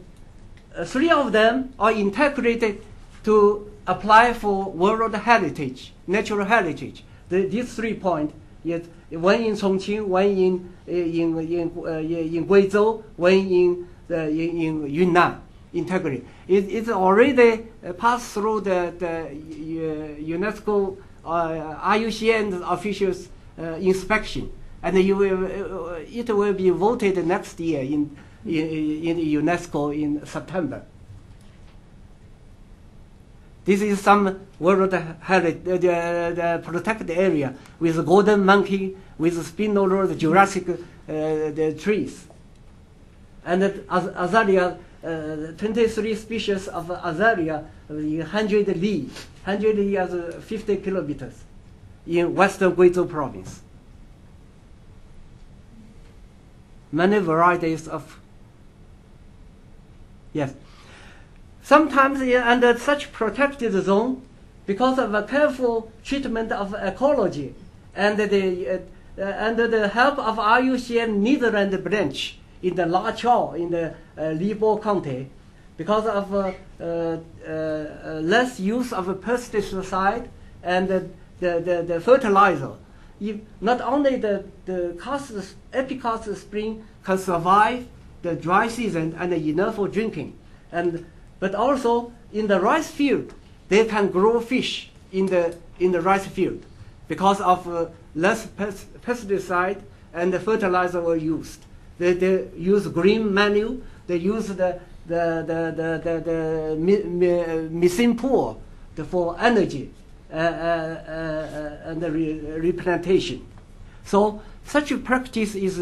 3 of them are integrated to apply for world heritage, natural heritage. These 3 points, yes, one in Chongqing, one in Guizhou, one in Yunnan, integrated. It's already passed through the UNESCO IUCN officials inspection, and it will be voted next year in UNESCO in September. This is some world heritage, the protected area with golden monkey, with spinel the Jurassic the trees, and azalea. 23 species of azalea in 100 li, 100 li is 50 kilometers in western Guizhou province. Many varieties of, yes. Sometimes under such protected zone, because of a careful treatment of ecology and under the help of IUCN Netherlands branch in the La Chao in the Libo County, because of less use of pesticide and the fertilizer, not only the Epikarst spring can survive the dry season and enough for drinking, but also in the rice field they can grow fish in the rice field because of less pesticide and the fertilizer were used. They use green manure. They use the missing pool for energy and the replantation. So such a practice is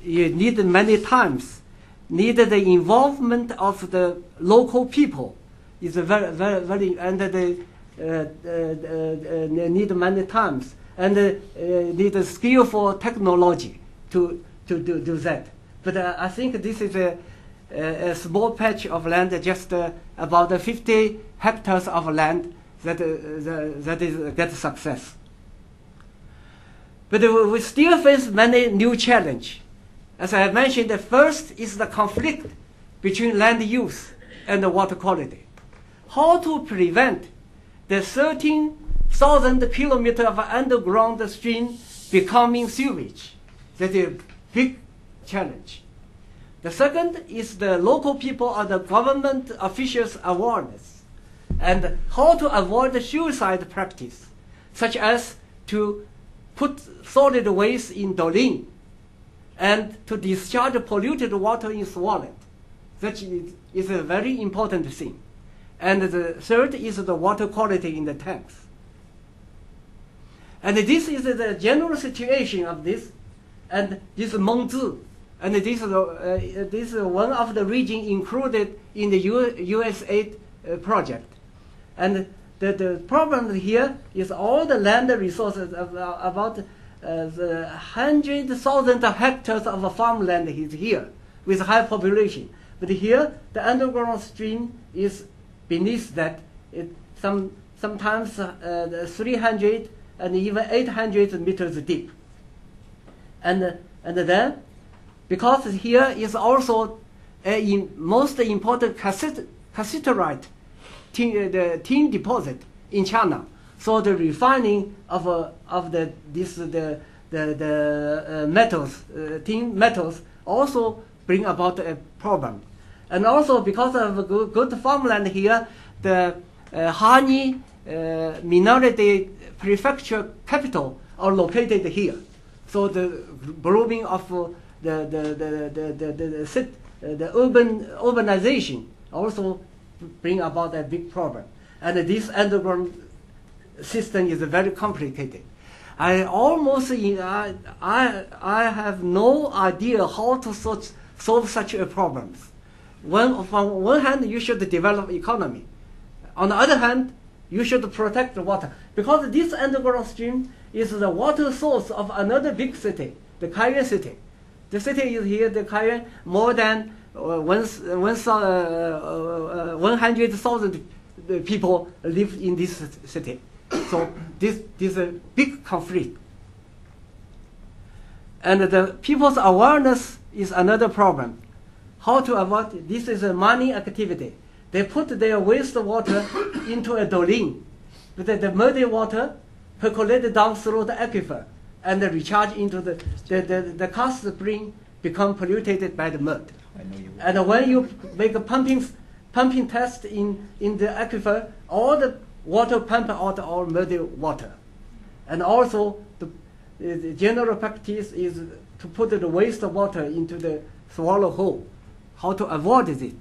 you need many times, need the involvement of the local people is very and they need many times, and need a skillful technology to do that. But I think this is a small patch of land, just about 50 hectares of land that get success. But we still face many new challenges. As I mentioned, the first is the conflict between land use and the water quality. How to prevent the 13,000 kilometers of underground stream becoming sewage? That is a big challenge. The second is the local people or the government officials' awareness, and how to avoid the suicide practice, such as to put solid waste in Dolin and to discharge polluted water in swamp. That is a very important thing. And the third is the water quality in the tanks. And this is the general situation of this, and this Monsoon. And this is one of the regions included in the USAID project. And the problem here is all the land resources, about the 100,000 hectares of farmland is here with high population. But here, the underground stream is beneath that. Sometimes 300 and even 800 meters deep. And then, because here is also a most important cassiterite tin deposit in China, so the refining of the metals, tin metals, also bring about a problem. And also because of good farmland here, the Hani minority prefecture capital are located here. So the blooming of the urbanization also bring about a big problem. And this underground system is very complicated. I have no idea how to solve such a problem. From one hand, you should develop economy. On the other hand, you should protect the water, because this underground stream is the water source of another big city, the Cayenne city. The city is here, the Cayenne, more than 100,000 people live in this city. So this is a big conflict. And the people's awareness is another problem. How to avoid this is a mining activity. They put their wastewater into a Dolin, but the muddy water percolated down through the aquifer and recharge into the Karst spring, become polluted by the mud. And when you make a pumping test in the aquifer, all the water pump out all muddy water. And also the general practice is to put the wastewater into the swallow hole. How to avoid it?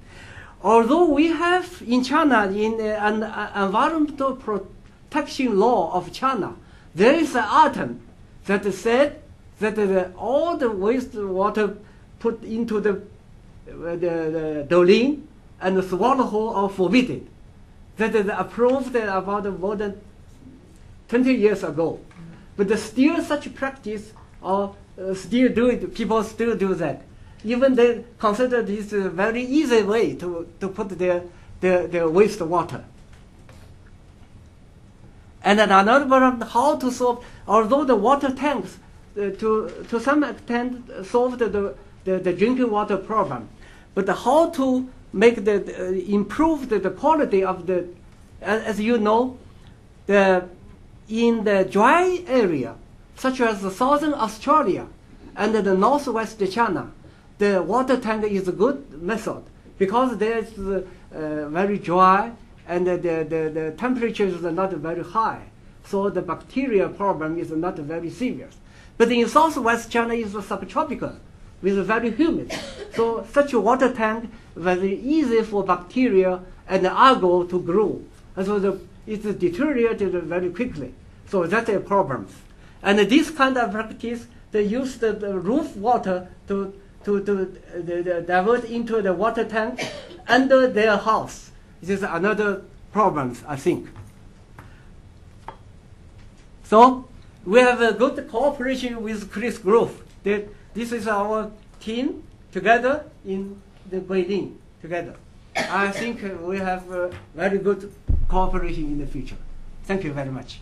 Although we have in China, in an environmental protection law of China, there is an item that said that all the wastewater put into the Dolin and the swallow hole are forbidden. That is approved about more than 20 years ago. But still such practice people still do that. Even they consider this a very easy way to put their wastewater. And another problem, how to solve, although the water tanks to some extent solve the drinking water problem, but how to make improve the quality of the, as you know, in the dry area, such as southern Australia and the northwest China, the water tank is a good method because there is very dry and the temperatures are not very high, so the bacteria problem is not very serious. But in southwest China is subtropical with very humid, so such a water tank very easy for bacteria and algae to grow. and so it's deteriorated very quickly. So that's a problem. And this kind of practice, they use the roof water to divert into the water tank under their house. This is another problem, I think. So we have a good cooperation with Chris Grove. This is our team together in the Beijing together. I think we have very good cooperation in the future. Thank you very much.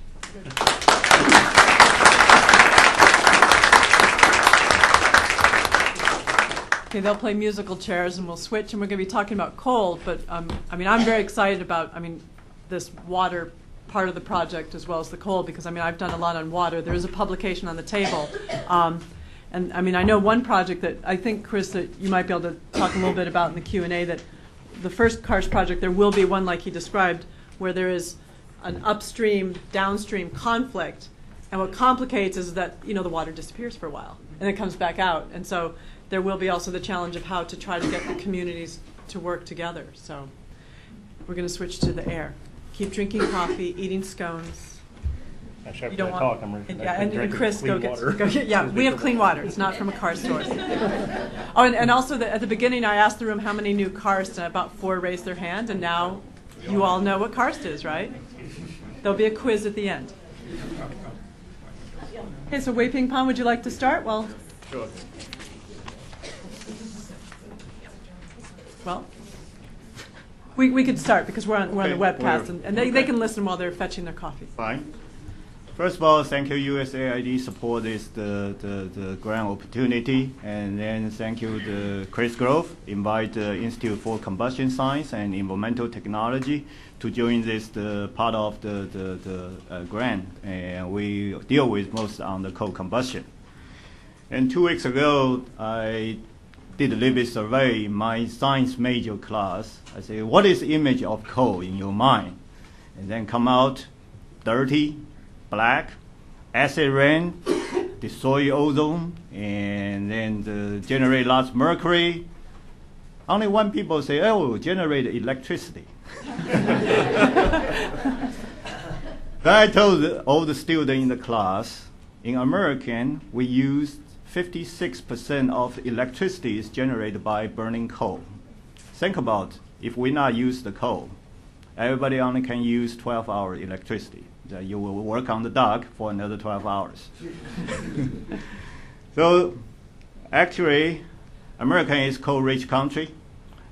Okay, they'll play musical chairs and we'll switch, and we're going to be talking about coal, but I mean, I'm very excited about, this water part of the project as well as the coal, because I've done a lot on water. There is a publication on the table. And I know one project that I think, Chris, that you might be able to talk a little bit about in the Q&A, that the first Karst project, there will be one like he described, where there is an upstream, downstream conflict. And what complicates is that, the water disappears for a while and it comes back out. And so there will be also the challenge of how to try to get the communities to work together. So we're going to switch to the air. Keep drinking coffee, eating scones. Actually, You don't after I want, talk, I'm and, drinking and Chris, clean go water. get, yeah, we have clean water. It's not from a Karst source. Oh, and also at the beginning, I asked the room how many knew Karst, and about 4 raised their hand, and now you all know what Karst is, right? There'll be a quiz at the end. Okay, so Wei Ping Pong, would you like to start? Well, Sure. Well, we could start because we're on the webcast, and they can listen while they're fetching their coffee. Fine. First of all, thank you USAID support the grant opportunity, and then thank you the Chris Grove invite the Institute for Combustion Science and Environmental Technology to join this part of the grant, and we deal with most on the coal combustion. And 2 weeks ago, I did a little bit survey in my science major class. I say, what is the image of coal in your mind? And then come out dirty, black, acid rain, destroy ozone, and then generate lots of mercury. Only one people say, oh, generate electricity. Then I told all the students in the class, in American, we use 56% of electricity is generated by burning coal. Think about if we not use the coal, everybody only can use 12-hour electricity. You will work on the dock for another 12 hours. So actually, America is coal-rich country,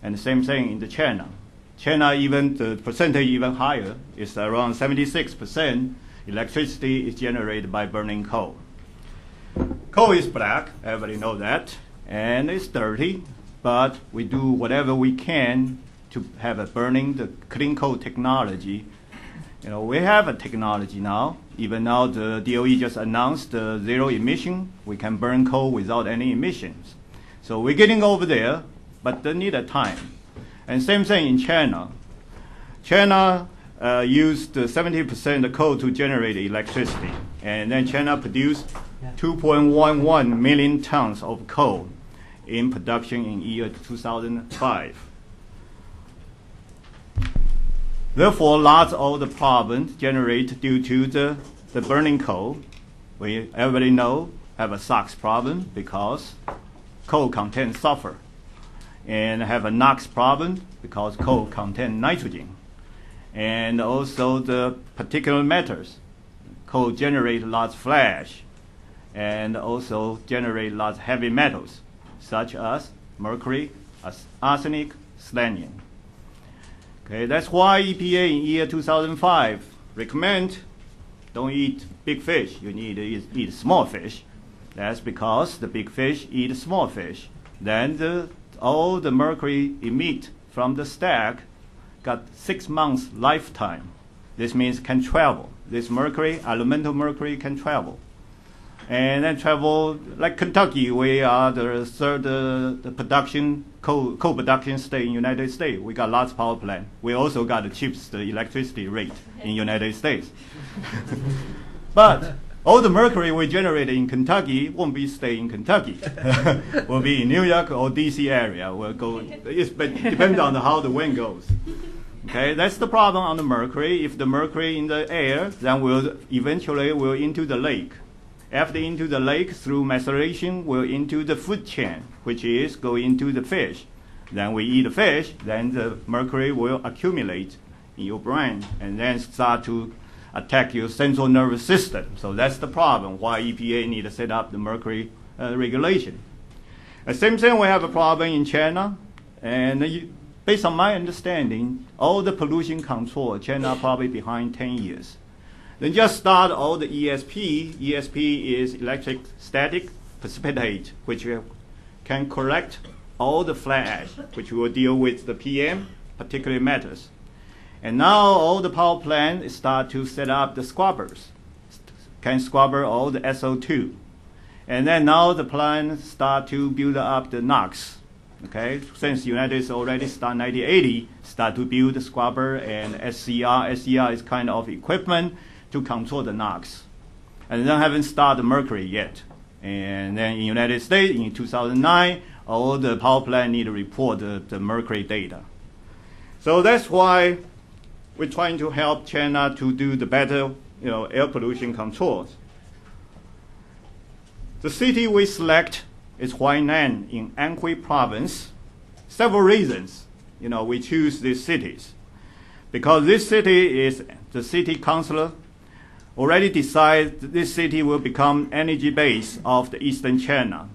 and the same thing in the China. China, even the percentage even higher, is around 76% electricity is generated by burning coal. Coal is black, everybody know that, and it's dirty, but we do whatever we can to have a burning the clean coal technology. We have a technology now. Even now, the DOE just announced zero emission. We can burn coal without any emissions. So we're getting over there, but they need a time. And same thing in China. China used 70% of coal to generate electricity, and then China produced 2.11 million tons of coal in production in year 2005. Therefore, lots of the problems generated due to the burning coal. We everybody know have a SOx problem because coal contains sulfur, and have a NOx problem because coal contains nitrogen, and also the particulate matters. Coal generates lots of flash, and also generate lots of heavy metals, such as mercury, arsenic, selenium. Okay, that's why EPA in year 2005 recommend don't eat big fish. You need to eat small fish. That's because the big fish eat small fish. Then all the mercury emit from the stack got 6 months lifetime. This means can travel. This mercury, elemental mercury, can travel. And then travel, like Kentucky, we are the third coal production state in United States. We got lots of power plant. We also got the cheapest electricity rate in United States. But all the mercury we generate in Kentucky won't be stay in Kentucky. Will be in New York or DC area. We'll go. It depends on how the wind goes. Okay, that's the problem on the mercury. If the mercury in the air, then eventually will into the lake. After into the lake, through maceration, will into the food chain, which is go into the fish. Then we eat the fish, then the mercury will accumulate in your brain and then start to attack your central nervous system. So that's the problem why EPA need to set up the mercury regulation. The same thing, we have a problem in China, and based on my understanding, all the pollution control, China probably behind 10 years. Then just start all the ESP. ESP is electric static precipitate, which can collect all the fly ash, which will deal with the PM, particularly matters. And now all the power plants start to set up the scrubbers, can scrubber all the SO2. And then now the plants start to build up the NOx. Okay, since United States already started 1980, start to build the scrubber and SCR. SCR is kind of equipment to control the NOx. And then haven't started mercury yet. And then in United States, in 2009, all the power plant need to report the mercury data. So that's why we're trying to help China to do the better, air pollution controls. The city we select is Huainan in Anhui province. Several reasons, we choose these cities. Because this city is, the city councilor already decided this city will become energy base of the eastern China.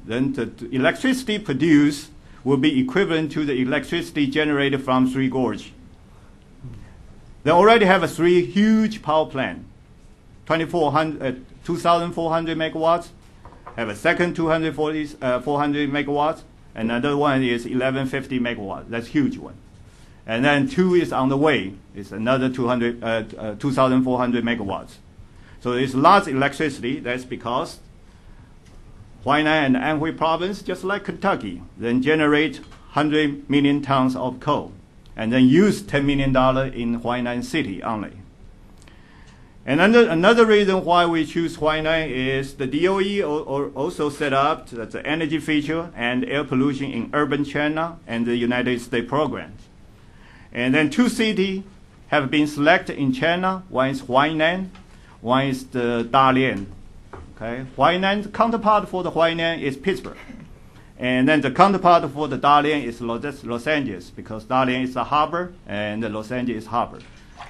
Then the electricity produced will be equivalent to the electricity generated from Three Gorge. They already have a 3 huge power plant, 2,400 megawatts, have a second 400 megawatts, another one is 1150 megawatts. That's a huge one. And then 2 is on the way. It's another 2,400 megawatts. So there's lots of electricity. That's because Huainan and Anhui province, just like Kentucky, then generate 100 million tons of coal, and then use $10 million in Huainan city only. And another reason why we choose Huainan is the DOE also set up the energy feature and air pollution in urban China and the United States programs. And then 2 cities have been selected in China. One is Huainan, one is the Dalian. Okay, Huainan's counterpart for the Huainan is Pittsburgh. And then the counterpart for the Dalian is Los Angeles, because Dalian is a harbor and Los Angeles is harbor.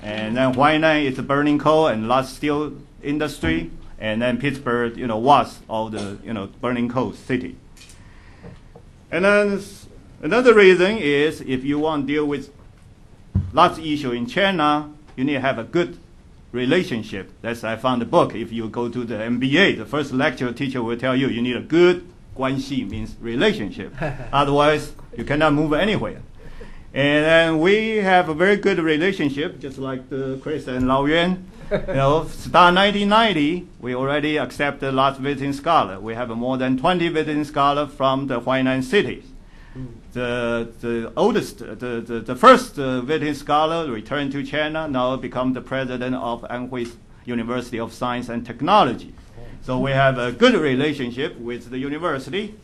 And then Huainan is burning coal and lots steel industry, and then Pittsburgh, was all the burning coal city. And then another reason is if you want to deal with lots of issues in China, you need to have a good relationship. That's I found the book. If you go to the MBA, the first lecture teacher will tell you need a good 关系 means relationship. Otherwise, you cannot move anywhere. And then we have a very good relationship, just like the Chris and Lao Yuan. Start 1990, we already accepted lots of visiting scholars. We have more than 20 visiting scholars from the Huainan cities. The oldest, the first visiting scholar returned to China, now become the president of Anhui University of Science and Technology. So we have a good relationship with the university,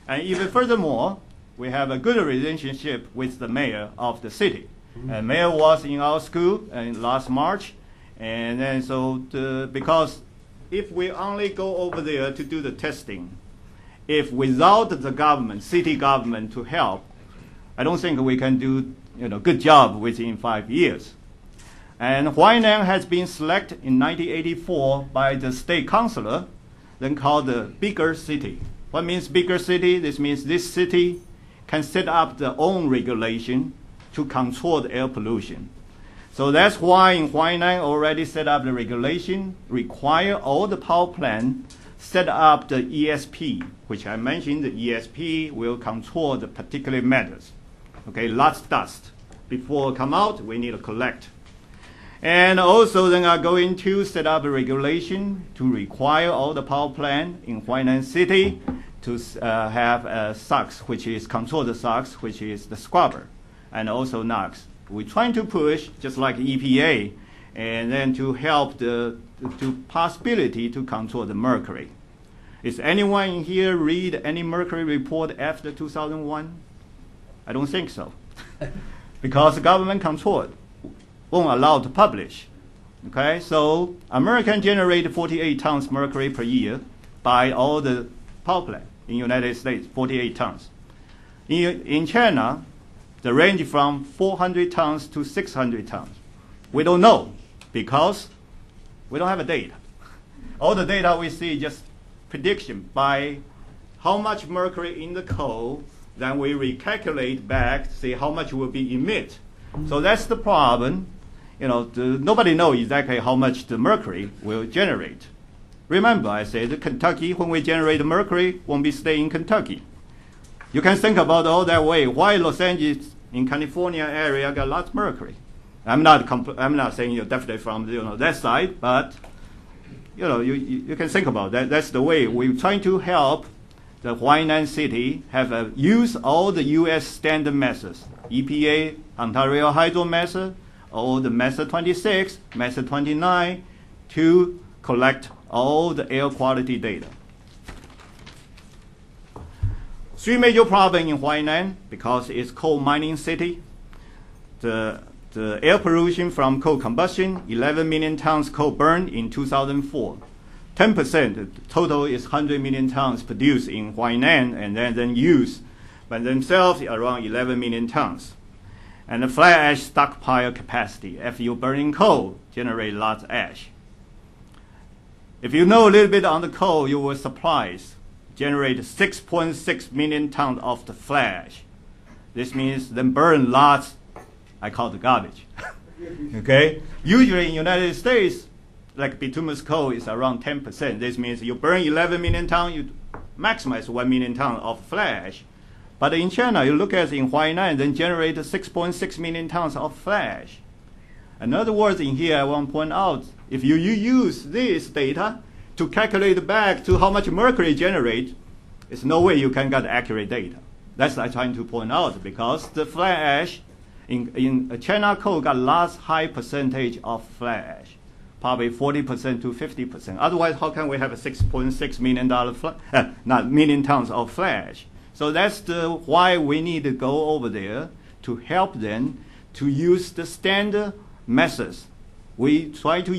and even furthermore, we have a good relationship with the mayor of the city. And mayor was in our school last March, and then because if we only go over there to do the testing, if without the government, city government to help, I don't think we can do good job within 5 years. And Huainan has been selected in 1984 by the state councilor, then called the bigger city. What means bigger city? This means this city can set up their own regulation to control the air pollution. So that's why in Huainan already set up the regulation, require all the power plants set up the ESP, which I mentioned. The ESP will control the particulate matters. Okay, lots of dust. Before it come out, we need to collect. And also then are going to set up a regulation to require all the power plant in Huainan City to have SOx, which is control the SOx, which is the scrubber, and also NOx. We're trying to push, just like EPA, and then to help to possibility to control the mercury. Is anyone in here read any mercury report after 2001? I don't think so. because the government control won't allow to publish. Okay, so American generate 48 tons mercury per year by all the power plant in United States, 48 tons. In China, the range from 400 tons to 600 tons. We don't know because we don't have a data. All the data we see just prediction by how much mercury in the coal, then we recalculate back, see how much will be emit. So that's the problem. Nobody knows exactly how much the mercury will generate. Remember, I said Kentucky, when we generate mercury, won't be stay in Kentucky. You can think about all that way. Why Los Angeles in California area got lots of mercury? I'm not saying you're definitely from that side, but you can think about that. That's the way we're trying to help the Huainan city have use all the U.S. standard methods, EPA, Ontario Hydro method, or the method 26, method 29, to collect all the air quality data. Three major problems in Huainan because it's coal mining city. The air pollution from coal combustion, 11 million tons coal burned in 2004. 10%, the total is 100 million tons produced in Huainan and then used by themselves around 11 million tons. And the fly ash stockpile capacity, if you're burning coal, generate lots of ash. If you know a little bit on the coal, you will surprise. Generate 6.6 million tons of the fly ash. This means then burn lots, I call it garbage. Okay? Usually in United States, like bituminous coal is around 10%. This means you burn 11 million tons, you maximize 1 million tons of fly ash. But in China, you look at in Huainan, then generate 6.6 million tons of fly ash. In other words, in here I want to point out, if you use this data to calculate back to how much mercury generate, there's no way you can get accurate data. That's what I'm trying to point out, because the fly ash in China coal got lots high percentage of fly ash, probably 40% to 50%. Otherwise, how can we have a $6.6 million tons of fly ash? So that's why we need to go over there to help them to use the standard methods. We try to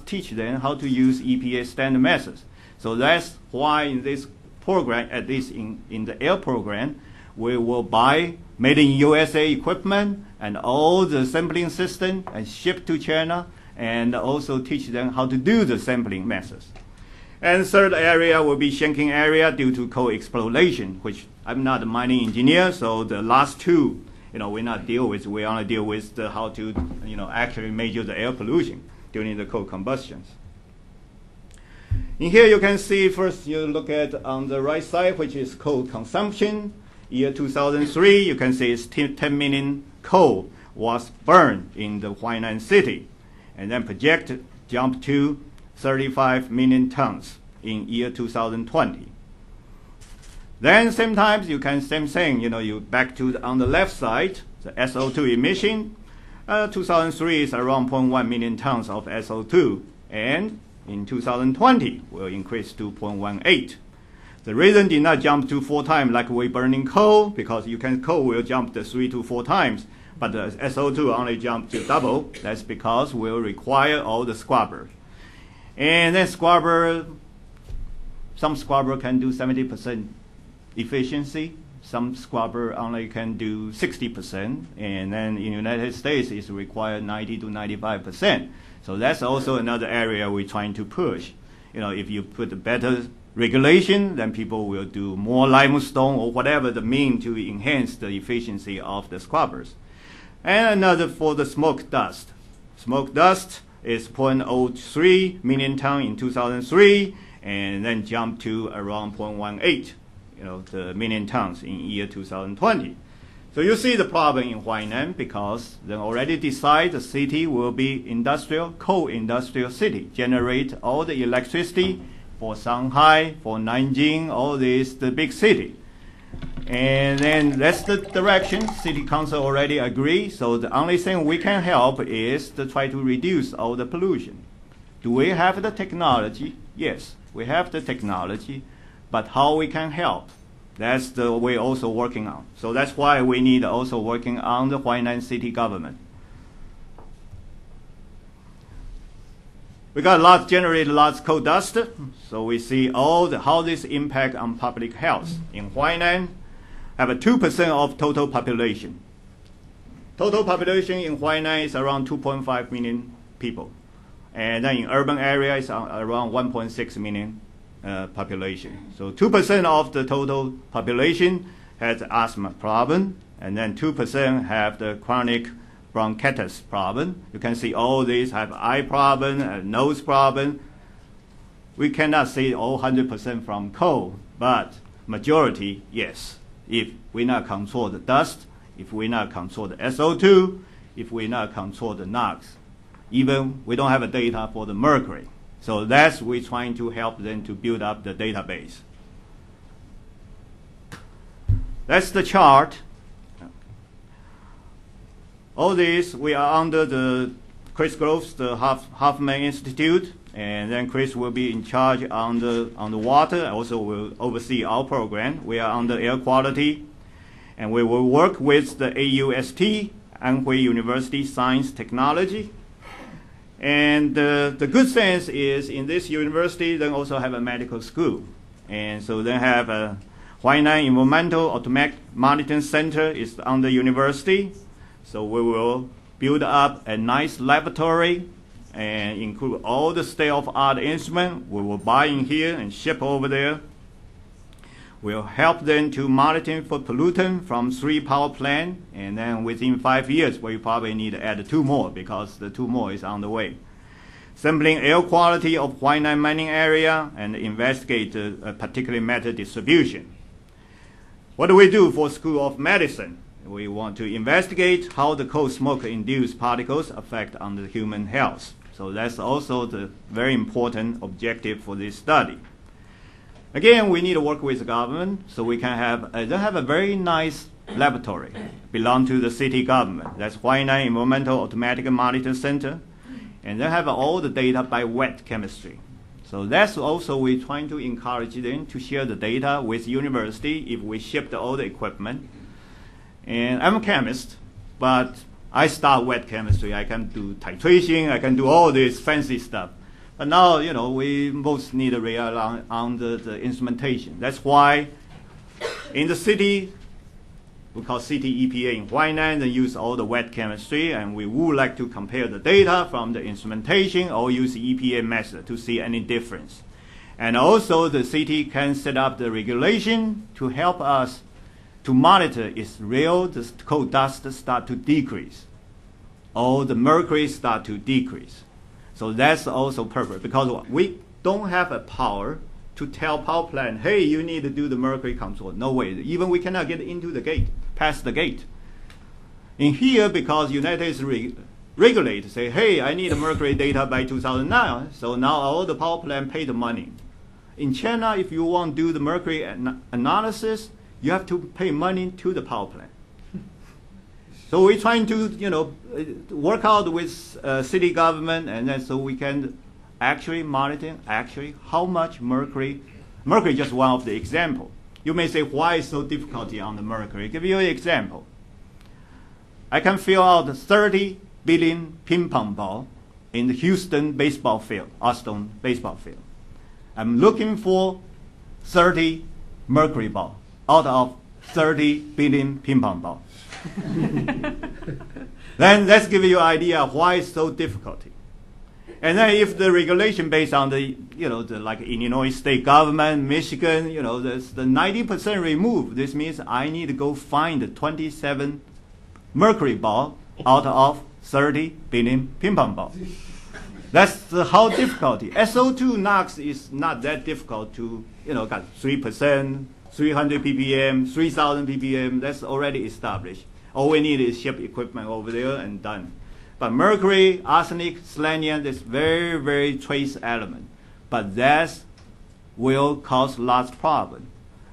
teach them how to use EPA standard methods. So that's why in this program, at least in the air program, we will buy made in USA equipment and all the sampling system and ship to China, and also teach them how to do the sampling methods. And third area will be sinking area due to coal exploration, which I'm not a mining engineer, so the last two, we not deal with. We only deal with how to, actually measure the air pollution during the coal combustions. In here you can see, first you look at on the right side, which is coal consumption. Year 2003, you can see it's 10 million coal was burned in the Huainan city, and then projected jump to 35 million tons in year 2020. Then same time you can same thing, you back to on the left side, the SO2 emission. 2003 is around 0.1 million tons of SO2, and in 2020 will increase to 0.18. The reason did not jump to 4 times like we burning coal, because coal will jump to 3 to 4 times, but the SO2 only jump to double. That's because we'll require all the scrubber. And then some scrubber can do 70% efficiency, some scrubber only can do 60%, and then in the United States it's required 90 to 95%. So that's also another area we're trying to push. If you put a better regulation, then people will do more limestone or whatever the mean to enhance the efficiency of the scrubbers. And another for the smoke dust. Smoke dust is 0.03 million ton in 2003, and then jumped to around 0.18, the million tons in year 2020. So you see the problem in Huainan, because they already decide the city will be coal industrial city, generate all the electricity for Shanghai, for Nanjing, all this, the big city. And then that's the direction. City Council already agree. So the only thing we can help is to try to reduce all the pollution. Do we have the technology? Yes, we have the technology. But how we can help? That's the we're also working on. So that's why we need also working on the Huainan city government. We got generate lots of coal dust, so we see how this impact on public health. In Huainan, have a 2% of total population. Total population in Huainan is around 2.5 million people. And then in urban area, it's around 1.6 million population. So 2% of the total population has asthma problem, and then 2% have the chronic bronchitis problem. You can see all these have eye problem, nose problem. We cannot say all 100% from coal, but majority, yes. If we not control the dust, if we not control the SO2, if we not control the NOx, even we don't have a data for the mercury. So that's we're trying to help them to build up the database. That's the chart. All this, we are under the Chris Groves, the Hoffman Institute, and then Chris will be in charge on the water, also will oversee our program. We are under air quality, and we will work with the AUST, Anhui University Science Technology. And the good sense is in this university, they also have a medical school. And so they have a Huainan Environmental Automatic Monitoring Center is under university. So we will build up a nice laboratory and include all the state-of-the-art instruments. We will buy in here and ship over there. We'll help them to monitor for pollutant from 3 power plants, and then within 5 years, we probably need to add 2 more because the 2 more is on the way. Sampling air quality of Huainan mining area and investigate a particular matter distribution. What do we do for School of Medicine? We want to investigate how the coal smoke-induced particles affect on the human health. So that's also the very important objective for this study. Again, we need to work with the government so we can have, they have a very nice laboratory, belong to the city government. That's Huainan Environmental Automatic Monitoring Center. And they have all the data by wet chemistry. So that's also we're trying to encourage them to share the data with university if we ship all the equipment. And I'm a chemist, but I start wet chemistry. I can do titration, I can do all this fancy stuff. But now, we most need to rely on the instrumentation. That's why in the city, we call city EPA in Huainan, they use all the wet chemistry, and we would like to compare the data from the instrumentation or use the EPA method to see any difference. And also the city can set up the regulation to help us to monitor is real, the coal dust start to decrease, or the mercury start to decrease. So that's also perfect because we don't have a power to tell power plant, hey, you need to do the mercury control. No way. Even we cannot get into the gate, past the gate. In here, because United States regulate, say, hey, I need mercury data by 2009. So now all the power plant pay the money. In China, if you want to do the mercury analysis, you have to pay money to the power plant. So we're trying to, work out with city government, and then so we can actually monitor how much mercury is just one of the example. You may say, why is so difficult on the mercury? I'll give you an example. I can fill out 30 billion ping pong ball in the Houston baseball field, Austin baseball field. I'm looking for 30 mercury ball out of 30 billion ping pong balls. Then let's give you an idea of why it's so difficult. And then if the regulation based on the, like Illinois state government, Michigan, there's the 90% removed. This means I need to go find the 27 mercury ball out of 30 billion ping pong balls. That's how difficult. SO2 NOx is not that difficult to, got 3%, 300 ppm, 3,000 ppm, that's already established. All we need is ship equipment over there and done. But mercury, arsenic, selenium, is very, very trace element. But that will cause lots of problem.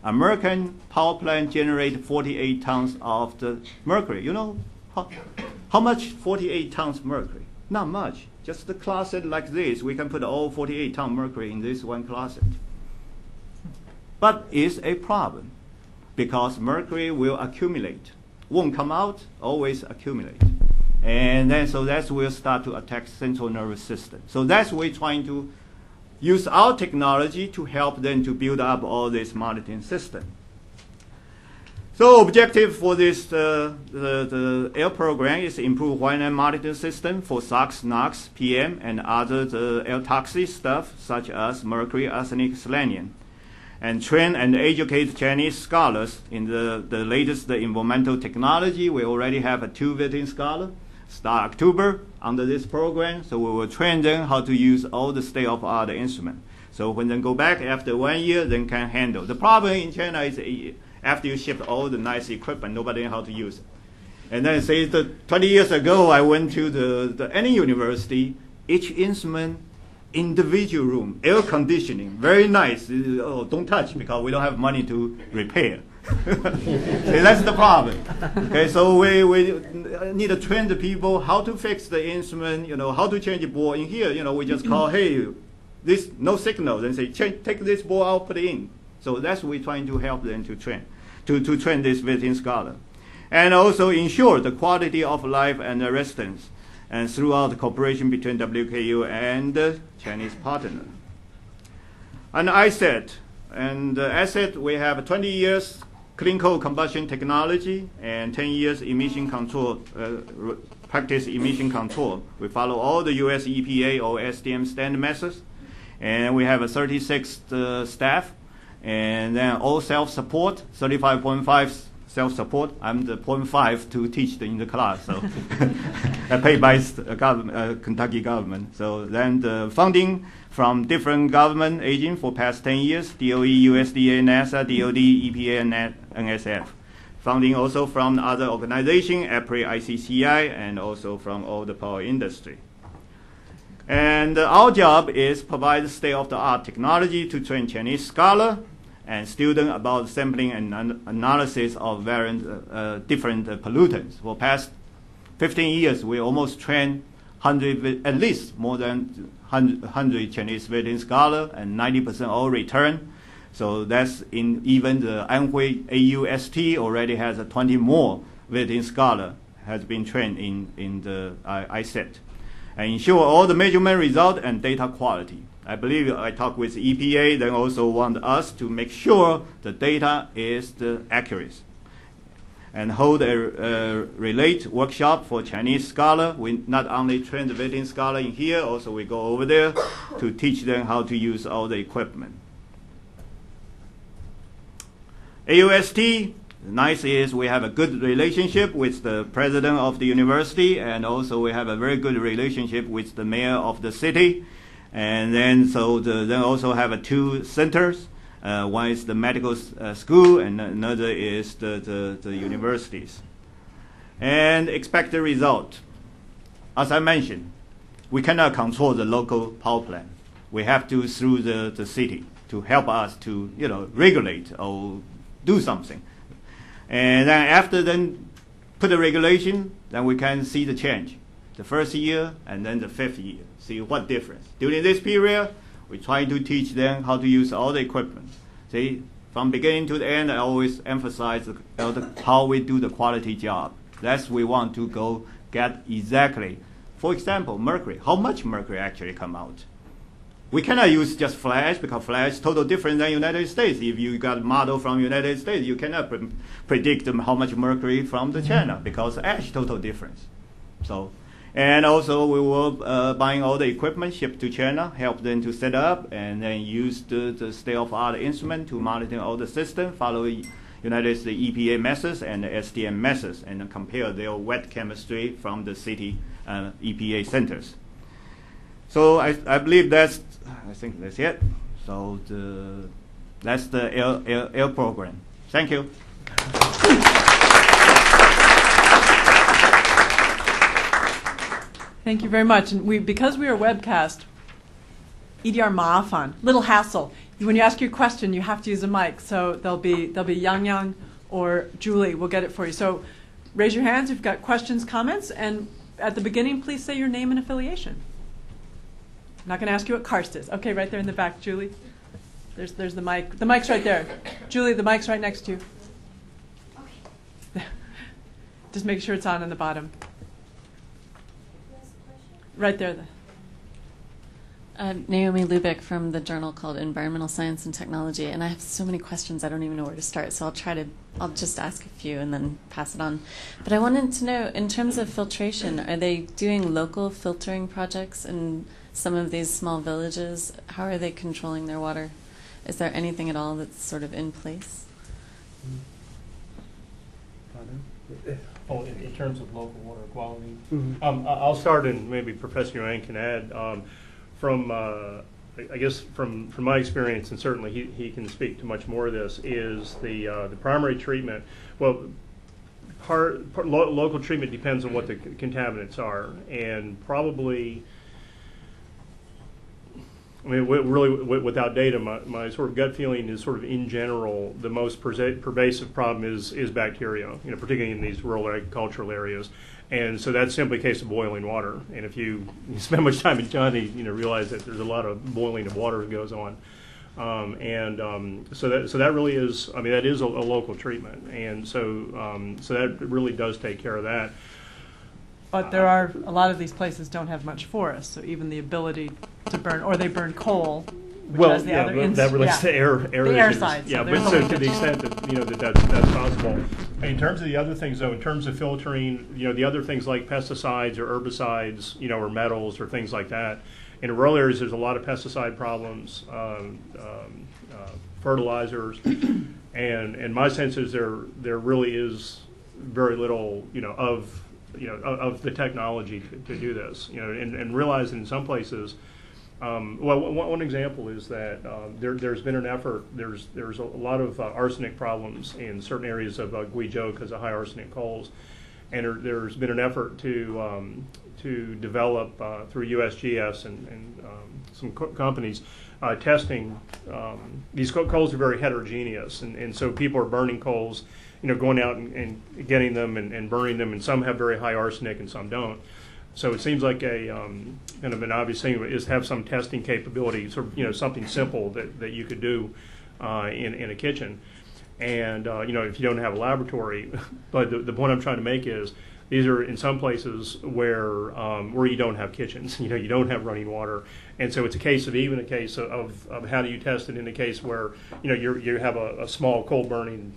American power plant generate 48 tons of the mercury. You know how much 48 tons mercury? Not much. Just the closet like this, we can put all 48 ton mercury in this one closet. But it's a problem. because mercury will accumulate. Won't come out, always accumulate. And then so that will start to attack central nervous system. So that's we're trying to use our technology to help them to build up all this monitoring system. So objective for this the air program is improve wildland monitoring system for SOx, NOx, PM, and other air toxic stuff such as mercury, arsenic, selenium, and train and educate Chinese scholars in the latest environmental technology. We already have a 2 visiting scholars start October under this program. So we will train them how to use all the state-of-the-art instruments. So when they go back after 1 year, they can handle. The problem in China is after you ship all the nice equipment, nobody knows how to use it. And then say 20 years ago, I went to any university, each instrument, individual room, air conditioning, very nice. Oh, don't touch because we don't have money to repair. See, that's the problem. Okay, so we need to train the people how to fix the instrument, how to change the board. In here, we just call, hey, this no signal, then say, take this board out, put it in. So that's what we're trying to help them to train, to train this visiting scholar. And also ensure the quality of life and the residence, and throughout the cooperation between WKU and the Chinese partner. And I said, we have 20 years clean coal combustion technology and 10 years emission control, practice emission control. We follow all the US EPA or SDM standard methods. And we have a 36 staff, and then all self-support, 35.5 self-support. I'm the 0.5 to teach in the class, so paid by Kentucky government. So then the funding from different government agents for past 10 years, DOE, USDA, NASA, DOD, EPA, and NSF. Funding also from other organizations, APRI, ICCI, and also from all the power industry. And our job is provide state-of-the-art technology to train Chinese scholar and students about sampling and analysis of different pollutants. For past 15 years, we almost trained at least more than 100 Chinese visiting scholars, and 90% all return. So that's in even the Anhui AUST already has 20 more visiting scholars has been trained in the ISET. And ensure all the measurement result and data quality. I believe I talked with EPA, they also want us to make sure the data is accurate. And hold a relate workshop for Chinese scholar. We not only train the visiting scholar in here, also we go over there to teach them how to use all the equipment. AUST, nice is we have a good relationship with the president of the university, and also we have a very good relationship with the mayor of the city. And then then also have 2 centers. One is the medical school, and another is the universities. And expected result. As I mentioned, we cannot control the local power plant. We have to through the city to help us to regulate or do something. And then after put the regulation, then we can see the change. The first year and then the 5th year. See what difference. During this period, we try to teach them how to use all the equipment. See, from beginning to the end, I always emphasize how we do the quality job. That's we want to go get exactly. For example, mercury. How much mercury actually come out? We cannot use just flash because flash is totally different than United States. If you got a model from United States, you cannot predict how much mercury from the China because ash total difference. So, and also we will buying all the equipment shipped to China, help them to set up, and then use the state-of-the-art instrument to monitor all the system, follow United States EPA methods and the SDM methods, and compare their wet chemistry from the city EPA centers. So I believe I think that's it. So that's the air program. Thank you. Thank you very much. And because we are webcast, EDR maafan, little hassle. When you ask your question, you have to use a mic. So there'll be Yang Yang or Julie. We'll get it for you. So raise your hands if you've got questions, comments, and at the beginning, please say your name and affiliation. I'm not going to ask you what Karst is. Okay, right there in the back, Julie. There's the mic. The mic's right there. Julie, the mic's right next to you. Just make sure it's on in the bottom. Right there. Naomi Lubick from the journal called Environmental Science and Technology, and I have so many questions I don't even know where to start, so I'll just ask a few and then pass it on. But I wanted to know, in terms of filtration, are they doing local filtering projects in some of these small villages? How are they controlling their water? Is there anything at all that's sort of in place? Oh, in terms of local water quality? Mhm. I'll start, and maybe Professor Yuan can add. I guess from my experience, and certainly he can speak to much more of this, is the primary treatment. Well, local treatment depends on what the contaminants are, and probably, I mean, really, without data, my sort of gut feeling is sort of in general the most pervasive problem is bacteria, particularly in these rural agricultural areas. And so that's simply a case of boiling water. And if you spend much time in China, realize that there's a lot of boiling of water that goes on. So that really is, I mean, that is a local treatment. And so that really does take care of that. But there are, a lot of these places don't have much forest, so even the ability to burn, or they burn coal, which has the other that relates to air the air issues. side. Yeah, So but so to the extent that that's possible. In terms of the other things, though, in terms of filtering, the other things like pesticides or herbicides, or metals or things like that. In rural areas, there's a lot of pesticide problems, fertilizers, and my sense is there really is very little, of the technology to do this, and realize that in some places. One example is that there's been an effort. There's a lot of arsenic problems in certain areas of Guizhou because of high arsenic coals, and there's been an effort to develop through USGS and some companies testing. These coals are very heterogeneous, and so people are burning coals, going out and getting them and burning them, and some have very high arsenic and some don't. So it seems like a kind of an obvious thing is have some testing capability, sort of something simple that you could do in a kitchen, and if you don't have a laboratory. But the point I'm trying to make is these are in some places where you don't have kitchens, you don't have running water, and so it's a case of how do you test it in a case where you have a small coal burning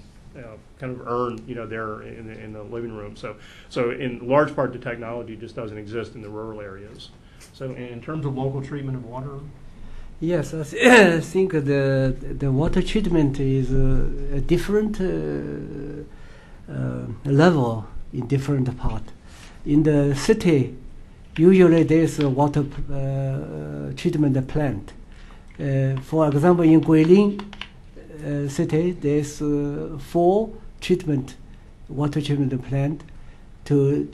kind of urn, there in the living room. So in large part, the technology just doesn't exist in the rural areas. So in terms of local treatment of water? Yes, I think the water treatment is a different level in different part. In the city, usually there's a water treatment plant. For example, in Guilin city, there's 4 water treatment plant to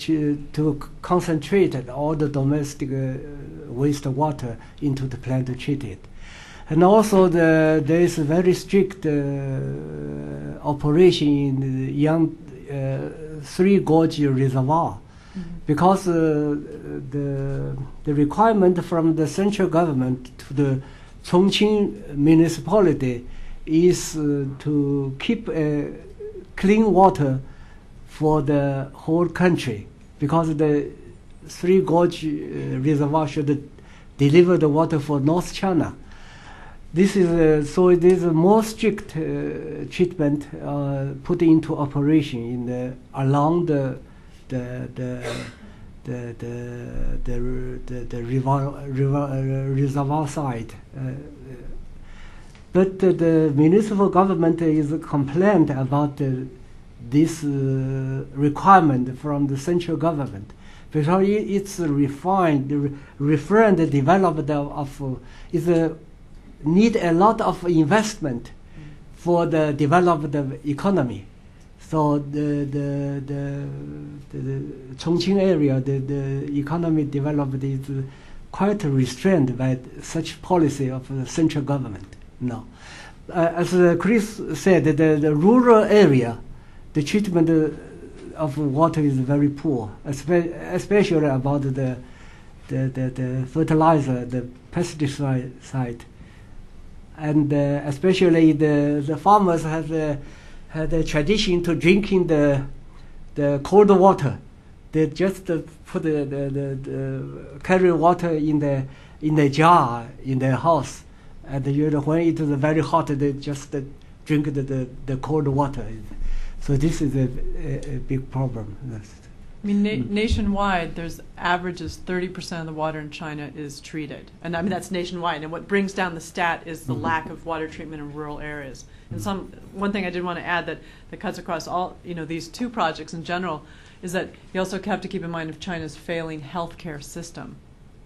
concentrate all the domestic wastewater into the plant to treat it. And also there is a very strict operation in the Three Gorge Reservoir, because the requirement from the central government to the Chongqing municipality is to keep clean water for the whole country, because the Three Gorge Reservoir should deliver the water for North China. This is so it is a more strict treatment put into operation in along the reservoir side. But the municipal government is complained about this requirement from the central government, because it's refined, developed of need a lot of investment for the developed economy. So the Chongqing area, the economy developed is quite restrained by such policy of the central government. No, as Chris said, the rural area, the treatment of water is very poor, especially about the fertilizer, the pesticide, and especially the farmers had a tradition to drinking the the cold water. They just put the carry water in the jar in their house, and when it is very hot, they just drink the cold water. So this is a big problem. I mean, nationwide, there's averages 30% of the water in China is treated, and I mean that's nationwide. And what brings down the stat is the lack of water treatment in rural areas. And one thing I did want to add that cuts across all these two projects in general is that you also have to keep in mind of China's failing healthcare system,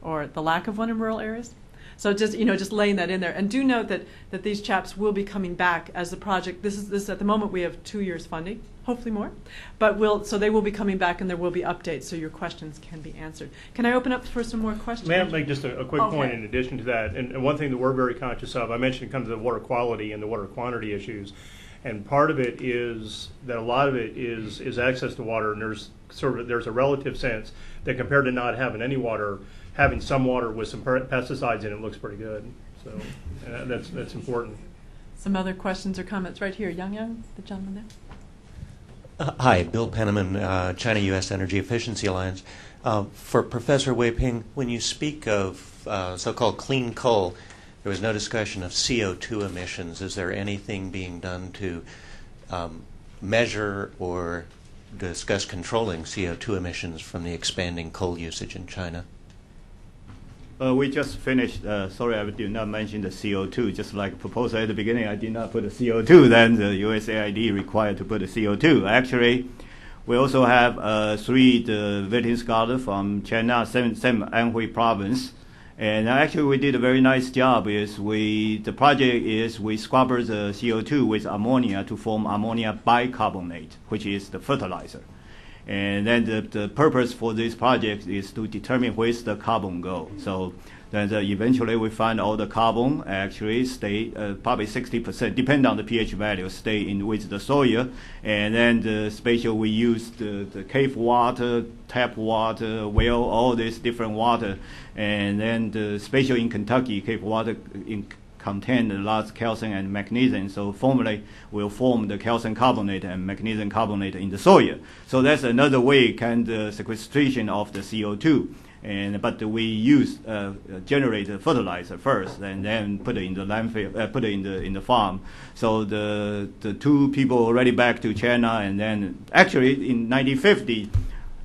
or the lack of one in rural areas. So just laying that in there, and do note that these chaps will be coming back as the project. This is at the moment we have 2 years funding, hopefully more, but so they will be coming back and there will be updates so your questions can be answered. Can I open up for some more questions? May I make just a quick point in addition to that? And one thing that we're very conscious of, I mentioned, comes to the water quality and the water quantity issues. And part of it is that a lot of it is access to water, and there's a relative sense that compared to not having any water, having some water with some pesticides in it looks pretty good. So that's important. Some other questions or comments right here. Yang, the gentleman there. Hi, Bill Penniman, China-U.S. Energy Efficiency Alliance. For Professor Wei Ping, when you speak of so-called clean coal, there was no discussion of CO2 emissions. Is there anything being done to measure or discuss controlling CO2 emissions from the expanding coal usage in China? We just finished, sorry I did not mention the CO2, just like proposal at the beginning, I did not put the CO2, then the USAID required to put the CO2. Actually, we also have 3 visiting scholars from China, same Anhui province. And actually we did a very nice job. The project is we scrubber the CO2 with ammonia to form ammonia bicarbonate, which is the fertilizer. And then the purpose for this project is to determine where's the carbon go. So then eventually we find all the carbon actually stay, probably 60%, depending on the pH value, stay in with the soil. And then the spatial we use the cave water, tap water, well, all this different water. And then the spatial in Kentucky, cave water contain a lot of calcium and magnesium, so formally will form the calcium carbonate and magnesium carbonate in the soil. So that's another way can the sequestration of the CO2. But we use generate the fertilizer first, and then put it in the landfill, put it in the farm. So the 2 people already back to China, and then actually in 1950.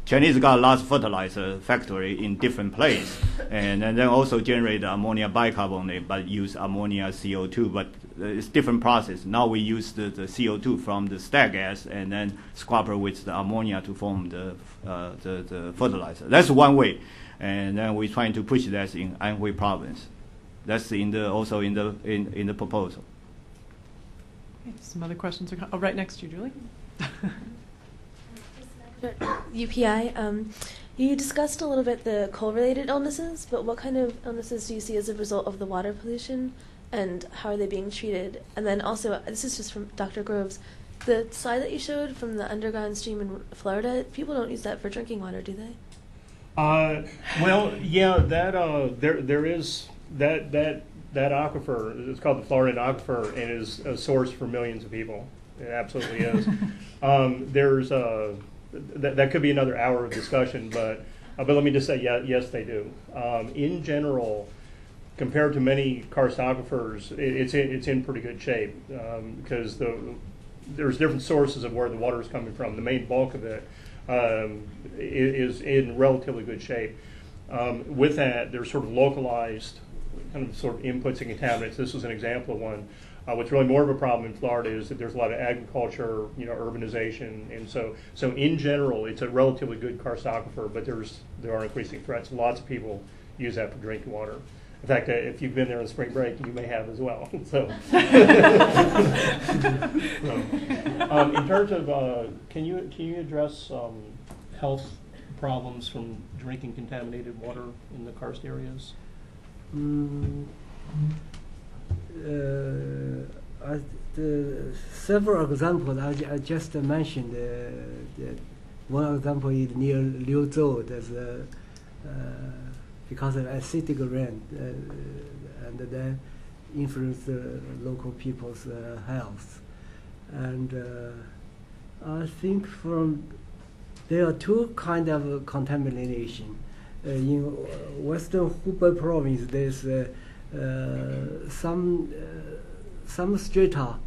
Chinese got a lot of fertilizer factory in different places, and then also generate ammonia bicarbonate, but use ammonia CO2, but it's different process. Now we use the CO2 from the stack gas and then scrubber with the ammonia to form the fertilizer. That's one way, and then we're trying to push that in Anhui province. That's also in the proposal. Okay, some other questions are right next to you, Julie. UPI, you discussed a little bit the coal-related illnesses, but what kind of illnesses do you see as a result of the water pollution, and how are they being treated? And then also, this is just from Dr. Groves, the slide that you showed from the underground stream in Florida, people don't use that for drinking water, do they? Well, yeah, there is that aquifer. It's called the Floridan Aquifer, and is a source for millions of people. It absolutely is. That could be another hour of discussion, but let me just say, yes, they do. In general, compared to many karst aquifers, it's in pretty good shape because there's different sources of where the water is coming from. The main bulk of it is in relatively good shape. With that, there's sort of localized kind of sort of inputs and contaminants. This was an example of one. What's really more of a problem in Florida is that there's a lot of agriculture, urbanization, and so in general, it's a relatively good karst aquifer, but there are increasing threats. Lots of people use that for drinking water. In fact, if you've been there on spring break, you may have as well. So, in terms of, can you address health problems from drinking contaminated water in the karst areas? Several examples I just mentioned. One example is near Liuzhou. There's because of acidic rain, and that influence local people's health. And I think from there are two kinds of contamination. In Western Hubei province, there's some strata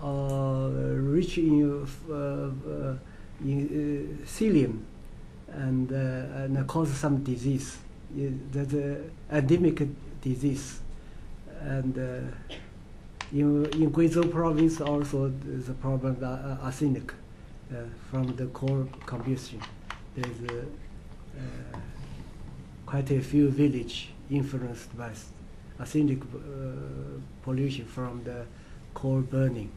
rich in cilium and cause some disease. That's an endemic disease. And in Guizhou province also there's a problem of arsenic from the coal combustion. There's quite a few villages influenced by arsenic pollution from the coal burning.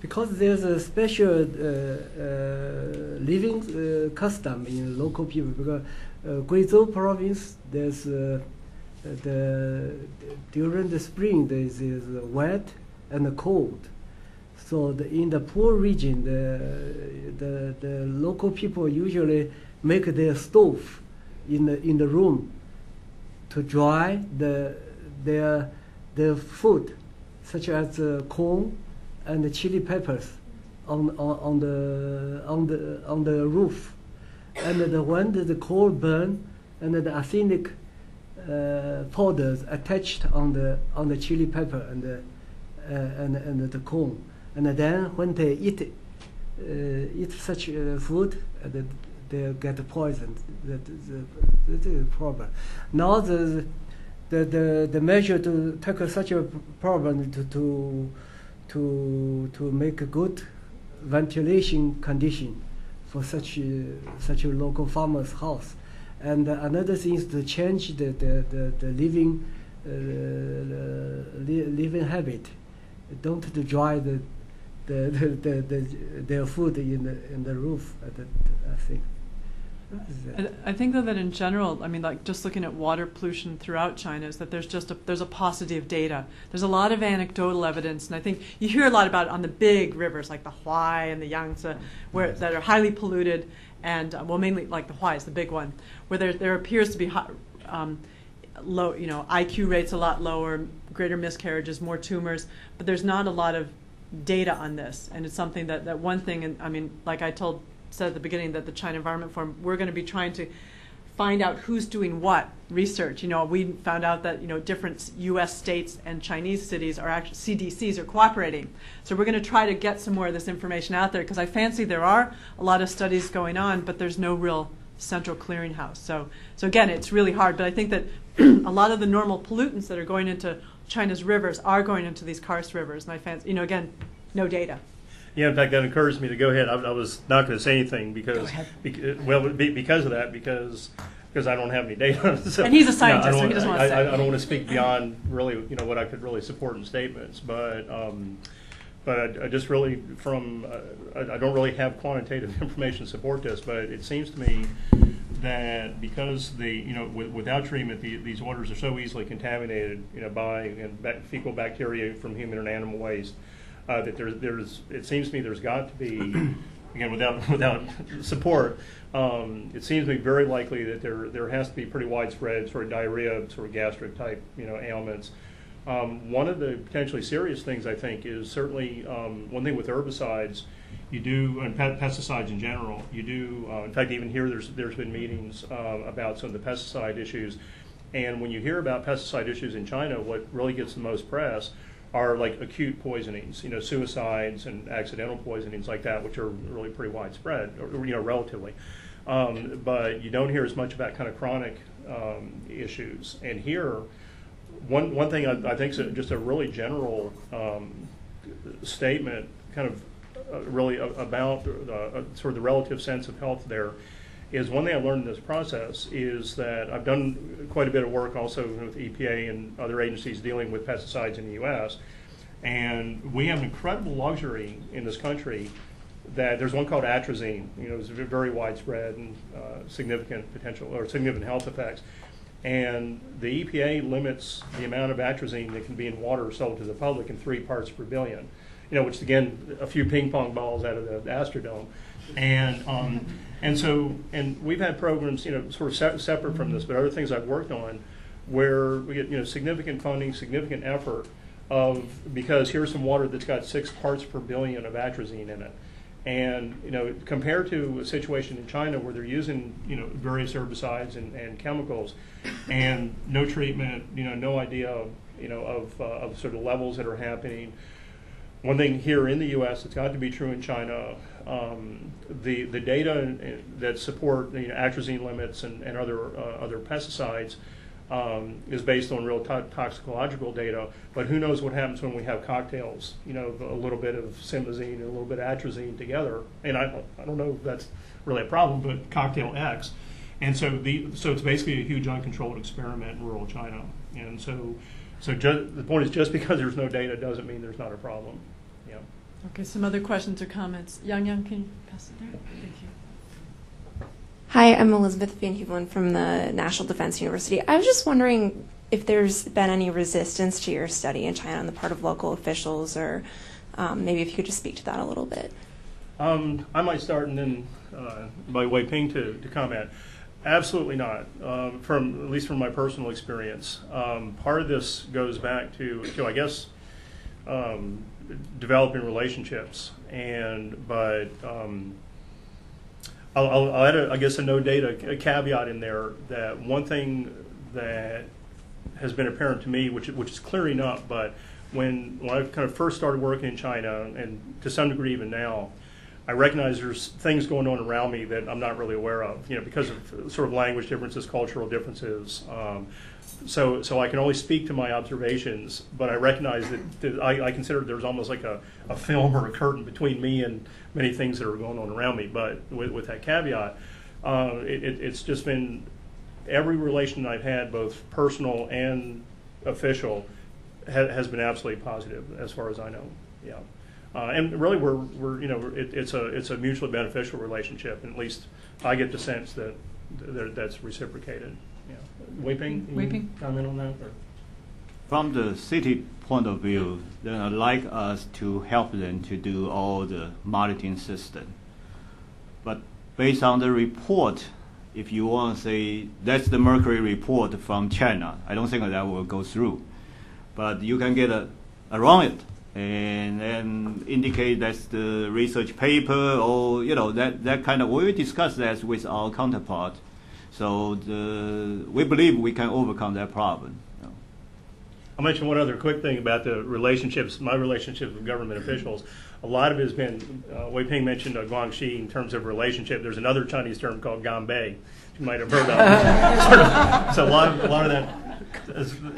Because there's a special living custom in local people. Because Guizhou province, there's during the spring there's wet and cold. So in the poor region, the local people usually make their stove in the room to dry their food, such as corn and the chili peppers on the roof. And when the coal burn and the arsenic powders attached on the chili pepper and the corn, and then when they eat such food, they get poisoned. That's a problem. Now the measure to tackle such a problem to make a good ventilation condition for such a local farmer's house. And another thing is to change the living habit. Don't to dry their food in the roof. I think. I think though that in general, I mean, like just looking at water pollution throughout China, is that there's a paucity of data. There's a lot of anecdotal evidence, and I think you hear a lot about it on the big rivers like the Huai and the Yangtze, that are highly polluted, and well, mainly like the Huai is the big one, where there appears to be low, IQ rates a lot lower, greater miscarriages, more tumors, but there's not a lot of data on this, and it's something that one thing, and I mean, like I said at the beginning that the China Environment Forum, we're going to be trying to find out who's doing what research. We found out that different U.S. states and Chinese cities are actually CDCs are cooperating. So we're going to try to get some more of this information out there because I fancy there are a lot of studies going on, but there's no real central clearinghouse. So again, it's really hard. But I think that a lot of the normal pollutants that are going into China's rivers are going into these karst rivers, and I fancy again, no data. Yeah, in fact, that encouraged me to go ahead. I was not going to say anything because of that, because I don't have any data. So, and he's a scientist, so he doesn't want to say. I don't want to speak beyond really, what I could really support in statements. But I just really I don't really have quantitative information to support this. But it seems to me that because without treatment, these waters are so easily contaminated, by fecal bacteria from human and animal waste. That it seems to me there's got to be, again, without support, it seems to me very likely that there has to be pretty widespread sort of diarrhea, sort of gastric type, ailments. One of the potentially serious things I think is certainly one thing with herbicides, you do, and pesticides in general, you do. In fact, even here there's been meetings about some of the pesticide issues, and when you hear about pesticide issues in China, what really gets the most press are like acute poisonings, suicides and accidental poisonings like that, which are really pretty widespread, or relatively. But you don't hear as much about kind of chronic issues. And here, one thing I think is just a really general statement, kind of really about sort of the relative sense of health there, is one thing I learned in this process is that I've done quite a bit of work also with EPA and other agencies dealing with pesticides in the U.S. And we have an incredible luxury in this country that there's one called atrazine. It's very widespread and significant potential or significant health effects. And the EPA limits the amount of atrazine that can be in water sold to the public in 3 parts per billion. Which again, a few ping pong balls out of the Astrodome. And we've had programs, sort of separate from this, but other things I've worked on, where we get, significant funding, significant effort because here's some water that's got 6 parts per billion of atrazine in it, And compared to a situation in China where they're using various herbicides and chemicals, and no treatment, no idea of sort of levels that are happening. One thing here in the U.S. that's got to be true in China, the data that support atrazine limits and other pesticides is based on real toxicological data, but who knows what happens when we have cocktails, a little bit of simazine and a little bit of atrazine together. And I don't know if that's really a problem, but cocktail X. And so it's basically a huge uncontrolled experiment in rural China. And so the point is, just because there's no data doesn't mean there's not a problem. Yeah. Okay, some other questions or comments. Yang, can you pass it there? Thank you. Hi, I'm Elizabeth Van Huvelen from the National Defense University. I was just wondering if there's been any resistance to your study in China on the part of local officials, or maybe if you could just speak to that a little bit. I might start and then by Wei Ping to comment. Absolutely not, at least from my personal experience. Part of this goes back to I guess, developing relationships. But I'll add, I guess, a no data caveat in there, that one thing that has been apparent to me, which is clearing up, but when I kind of first started working in China, and to some degree even now, I recognize there's things going on around me that I'm not really aware of, because of sort of language differences, cultural differences. So I can only speak to my observations, but I recognize that I consider there's almost like a film or a curtain between me and many things that are going on around me. But with that caveat, it's just been every relation I've had, both personal and official, has been absolutely positive as far as I know. Yeah. And really, it's a mutually beneficial relationship, and at least I get the sense that that's reciprocated. Yeah. Wei Ping, comment on that? Or? From the city point of view, they'd like us to help them to do all the monitoring system. But based on the report, if you want to say that's the Mercury report from China, I don't think that will go through. But you can get around it and then indicate that's the research paper, or that kind of. We discussed that with our counterpart, so we believe we can overcome that problem. I'll mention one other quick thing about the relationships, my relationships with government officials. A lot of it has been, Wei Ping mentioned Guangxi in terms of relationship. There's another Chinese term called ganbei, you might have heard of. So a lot of that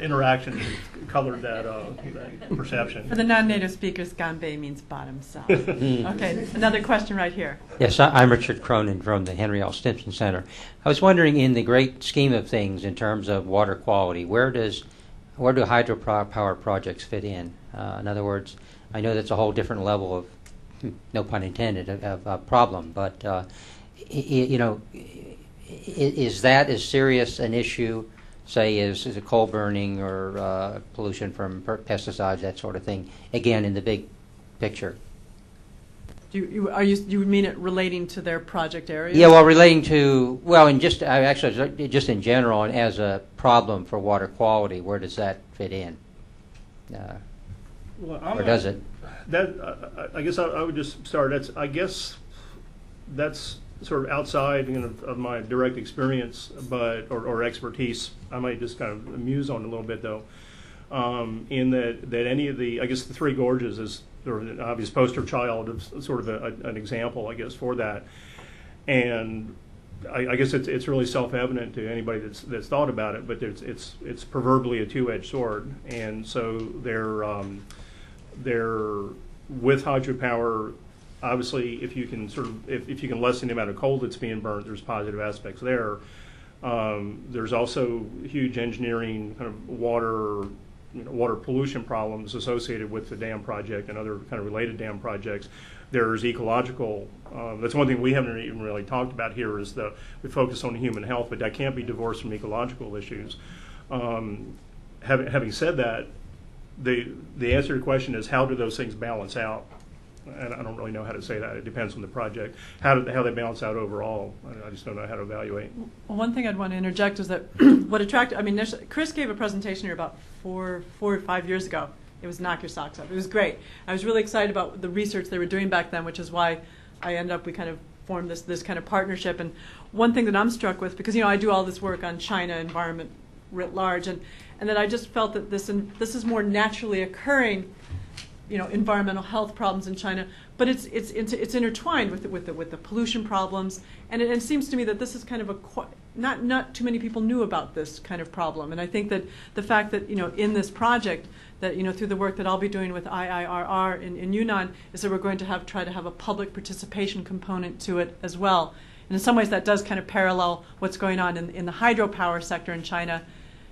interaction colored that perception. For the non-native speakers, ganbei means bottom side. Okay, another question right here. Yes, I'm Richard Cronin from the Henry L. Stimson Center. I was wondering, in the great scheme of things, in terms of water quality, where do hydropower projects fit in? In other words, I know that's a whole different level of, no pun intended, of problem, but is that as serious an issue, say, as a coal burning or pollution from pesticides, that sort of thing, again, in the big picture? You mean it relating to their project area? Yeah, well, relating to, actually, just in general, and as a problem for water quality, where does that fit in? Or does it? I guess I would just start. I guess that's sort of outside of my direct experience, or expertise. I might just kind of muse on it a little bit, though, in that any of the, I guess the Three Gorges is an obvious poster child of sort of an example, I guess, for that. And I guess it's really self-evident to anybody that's thought about it, but it's proverbially a two-edged sword. And so they're with hydropower. Obviously, if you can lessen the amount of coal that's being burnt, there's positive aspects there. There's also huge engineering kind of water pollution problems associated with the dam project and other kind of related dam projects. There's ecological. That's one thing we haven't even really talked about here, is we focus on human health, but that can't be divorced from ecological issues. Having said that, the answer to your question is, how do those things balance out? And I don't really know how to say that. It depends on the project. How they balance out overall, I just don't know how to evaluate. Well, one thing I'd want to interject is that what attracted, Chris gave a presentation here about four or 5 years ago. It was knock your socks off. It was great. I was really excited about the research they were doing back then, which is why we kind of formed this kind of partnership. And one thing that I'm struck with, because I do all this work on China environment writ large, and that I just felt that this is more naturally occurring, environmental health problems in China, but it's intertwined with the pollution problems, and it seems to me that this is kind of not too many people knew about this kind of problem, and I think that the fact that in this project that through the work that I'll be doing with IIRR in Yunnan is that we're going to try to have a public participation component to it as well, and in some ways that does kind of parallel what's going on in the hydropower sector in China,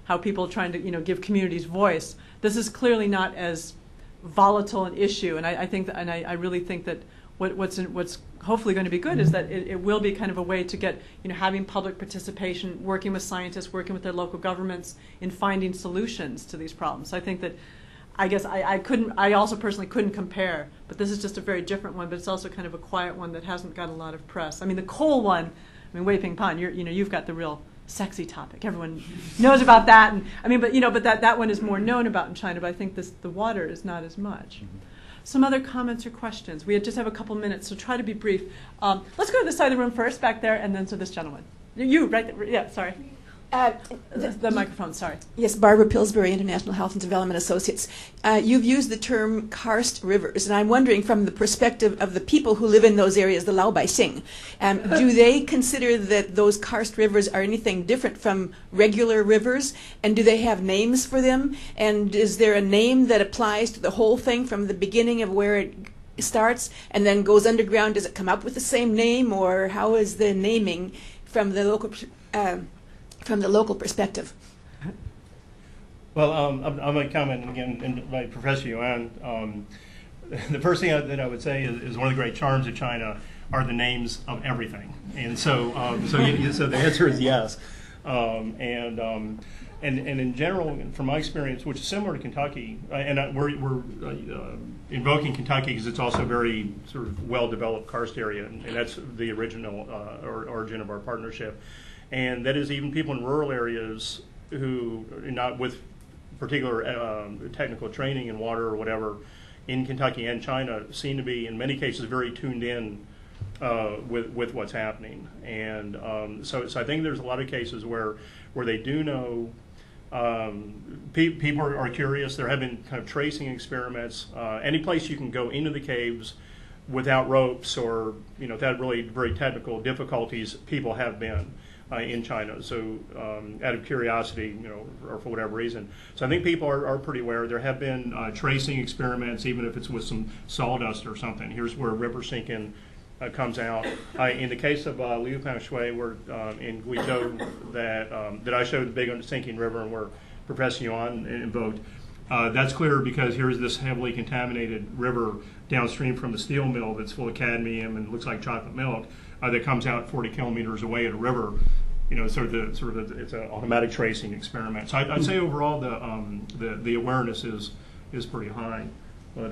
how people are trying to give communities voice. This is clearly not as volatile an issue, and I really think that what's hopefully going to be good is that it will be kind of a way to get having public participation, working with scientists, working with their local governments in finding solutions to these problems. I think that I also personally couldn't compare, but this is just a very different one, but it's also kind of a quiet one that hasn't got a lot of press. I mean, the coal one, Weiping Pond, you've got the real sexy topic. Everyone knows about that, and but that one is more known about in China. But I think the water is not as much. Mm-hmm. Some other comments or questions? We just have a couple minutes, so try to be brief. Let's go to this side of the room first, back there, and then to this gentleman. You right there. Yeah, sorry. The microphone, sorry. Yes, Barbara Pillsbury, International Health and Development Associates. You've used the term karst rivers, and I'm wondering from the perspective of the people who live in those areas, the Lao Baixing, do they consider that those karst rivers are anything different from regular rivers, and do they have names for them? And is there a name that applies to the whole thing from the beginning of where it starts and then goes underground? Does it come up with the same name, or how is the naming from the local perspective? Well, I'm going to comment again, and by Professor Yuan. The first thing that I would say is one of the great charms of China are the names of everything, and so the answer is yes. And in general, from my experience, which is similar to Kentucky, and we're invoking Kentucky because it's also a very sort of well-developed karst area, and that's the original origin of our partnership. And that is even people in rural areas who, not with particular technical training in water or whatever, in Kentucky and China, seem to be, in many cases, very tuned in with what's happening. And so I think there's a lot of cases where they do know. People are curious. There have been kind of tracing experiments. Any place you can go into the caves without ropes or without really very technical difficulties, people have been. In China, so out of curiosity, or for whatever reason. So I think people are pretty aware. There have been tracing experiments, even if it's with some sawdust or something. Here's where river sinking comes out. In the case of Liu Pangshui, where in Guizhou, that I showed the big sinking river, and where Professor Yuan invoked, that's clear because here's this heavily contaminated river downstream from the steel mill that's full of cadmium and looks like chocolate milk. That comes out 40 kilometers away at a river, it's an automatic tracing experiment. So I'd say overall the awareness is pretty high. But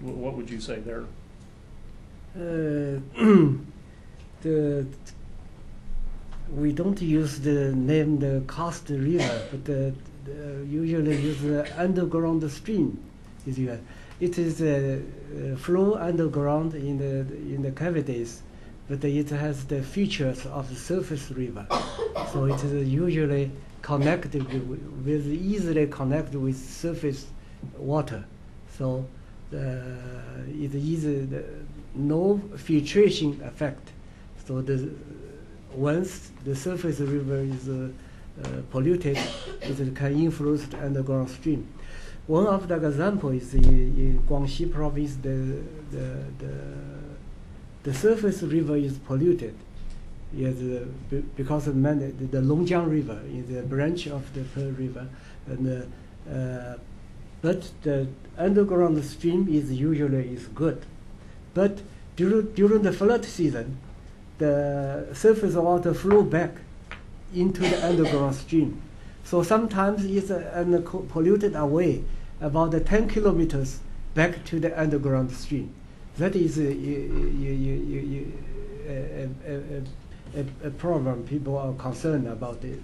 what would you say there? We don't use the name the Karst River, but usually use the underground stream. It is flow underground in the cavities. But it has the features of the surface river, so it is usually connected easily connected with surface water. So it is no filtration effect. So once the surface river is polluted, it can influence the underground stream. One of the examples is in Guangxi province, the surface river is polluted. Yes, because of the Longjiang River is a branch of the Pearl River, and but the underground stream is usually good. But during the flood season, the surface water flow back into the underground stream. So sometimes it's polluted away about 10 kilometers back to the underground stream. That is a problem. People are concerned about the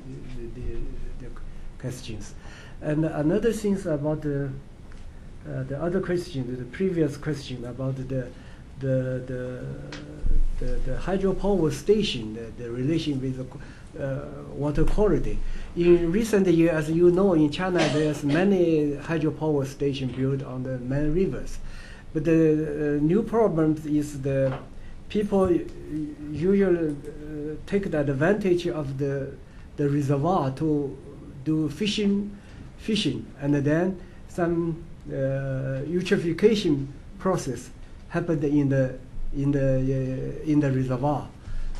questions. And another thing about the other question, the previous question about the hydropower station, the relation with water quality. In recent years, as you know, in China, there's many hydropower stations built on the main rivers. But the new problem is the people usually take the advantage of the reservoir to do fishing, and then some eutrophication process happened in the reservoir,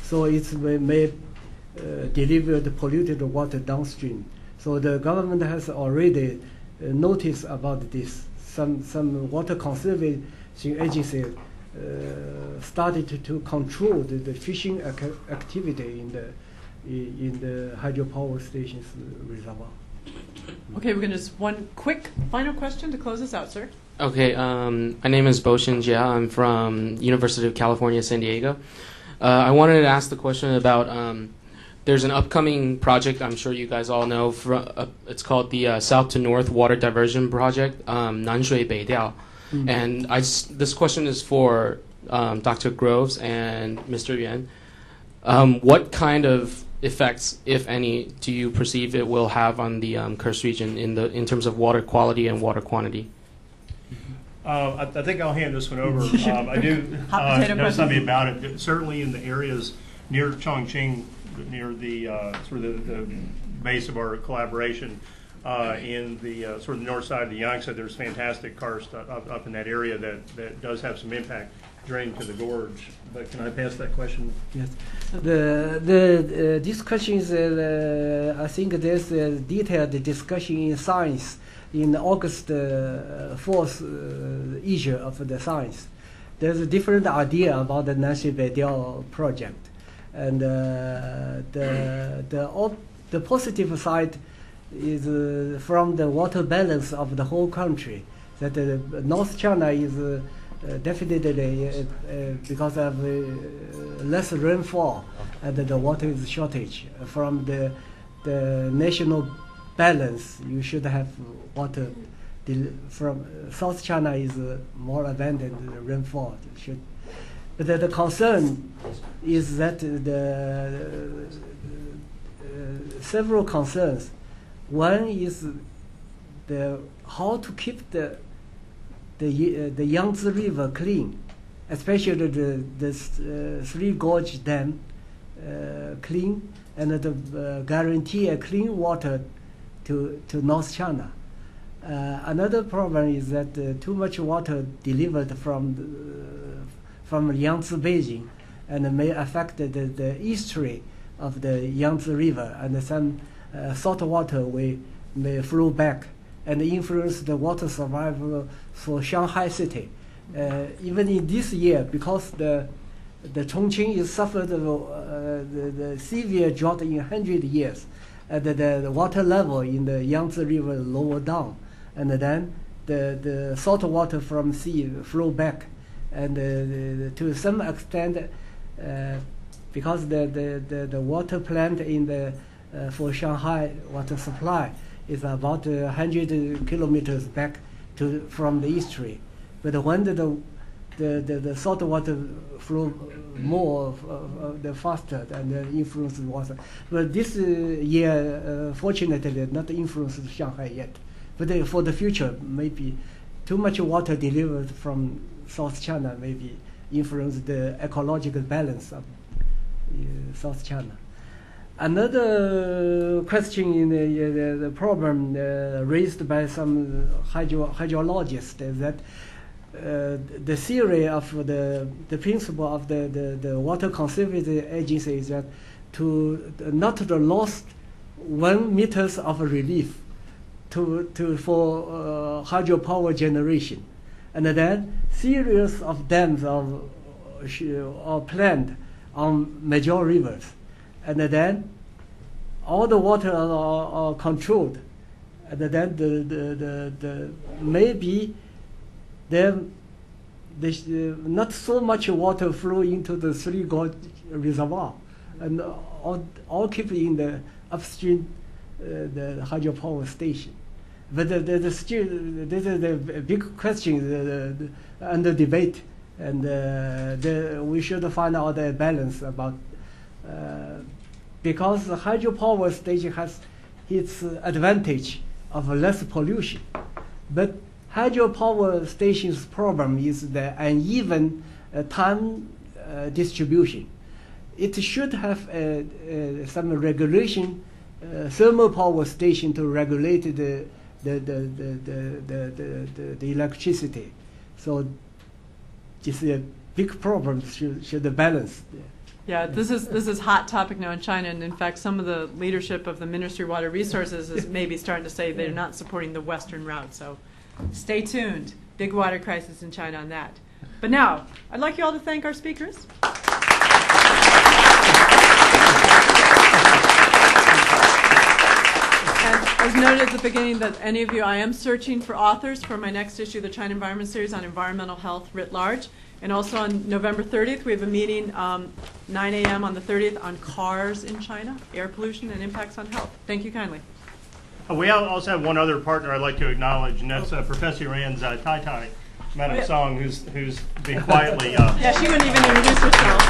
so it may deliver the polluted water downstream. So the government has already noticed about this. Some water conservation agencies started to control the fishing activity in the hydropower stations reservoir. Okay, we're going to just one quick final question to close this out, sir. Okay, my name is Boshin Jia. I'm from University of California, San Diego. I wanted to ask the question about there's an upcoming project I'm sure you guys all know. It's called the South to North Water Diversion Project, 南水北调. And this question is for Dr. Groves and Mr. Yuan. What kind of effects, if any, do you perceive it will have on the Karst region in terms of water quality and water quantity? I think I'll hand this one over. I do know something about it. Certainly in the areas near Chongqing, near the sort of the base of our collaboration, in the sort of the north side of the Yangtze, there's fantastic karst up in that area that does have some impact draining to the gorge. But can I pass that question? Yes. This question is, I think there's a detailed discussion in Science in August 4th issue of the Science. There's a different idea about the Nancy Bedell project. And the positive side is from the water balance of the whole country, that North China is definitely because of less rainfall and the water is shortage. From the national balance, you should have water. From South China is more abundant rainfall. But the concern is that several concerns. One is how to keep the Yangtze River clean, especially the Three Gorge Dam clean, and guarantee a clean water to North China. Another problem is that too much water delivered from Yangtze Basin and may affect the estuary of the Yangtze River, and some salt water may flow back and influence the water survival for Shanghai city. Even in this year, because the Chongqing is suffered the severe drought in 100 years, the water level in the Yangtze River lower down, and then the salt water from sea flow back, and to some extent, because the water plant in the for Shanghai water supply is about 100 kilometers back from the estuary, but when the salt water flow more the faster and influence the water. But this year, fortunately, not influenced Shanghai yet. But for the future, maybe too much water delivered from South China maybe influence the ecological balance of South China. Another question in the problem raised by some hydrologists is that the theory of the principle of the water conservation agency is that not to lost 1 meters of relief for hydropower generation, and then series of dams are planned on major rivers, and then all the water are controlled, and then the maybe there not so much water flow into the Three Gorge Reservoir, and all keep in the upstream the hydropower station. But still, this is a big question under debate and we should find out a balance about because the hydropower station has its advantage of less pollution, but hydropower station's problem is the uneven time distribution. It should have some regulation, thermal power station to regulate the electricity. So it's a big problem. Should balance. Yeah, this is hot topic now in China, and in fact, some of the leadership of the Ministry of Water Resources is maybe starting to say they're not supporting the Western route. So, stay tuned. Big water crisis in China on that. But now, I'd like you all to thank our speakers. And as noted at the beginning, that any of you, I am searching for authors for my next issue of the China Environment Series on environmental health writ large. And also on November 30th, we have a meeting, 9 a.m. on the 30th, on cars in China, air pollution and impacts on health. Thank you kindly. We also have one other partner I'd like to acknowledge, and that's Professor Rand's Tai, Madam Song, who's been quietly. Yeah, she wouldn't even introduce herself.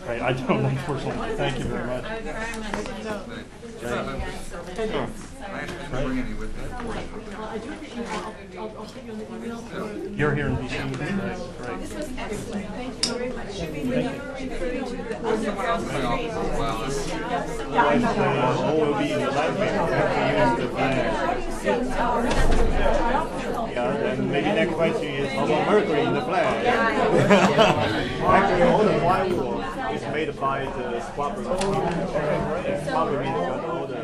I don't, unfortunately. Thank you very much. You're here in DC. Right. Thank you very much. Yeah, and maybe next question is how about mercury in the flag? Actually, all the firewall is made by the scrubber. Scrubber means all the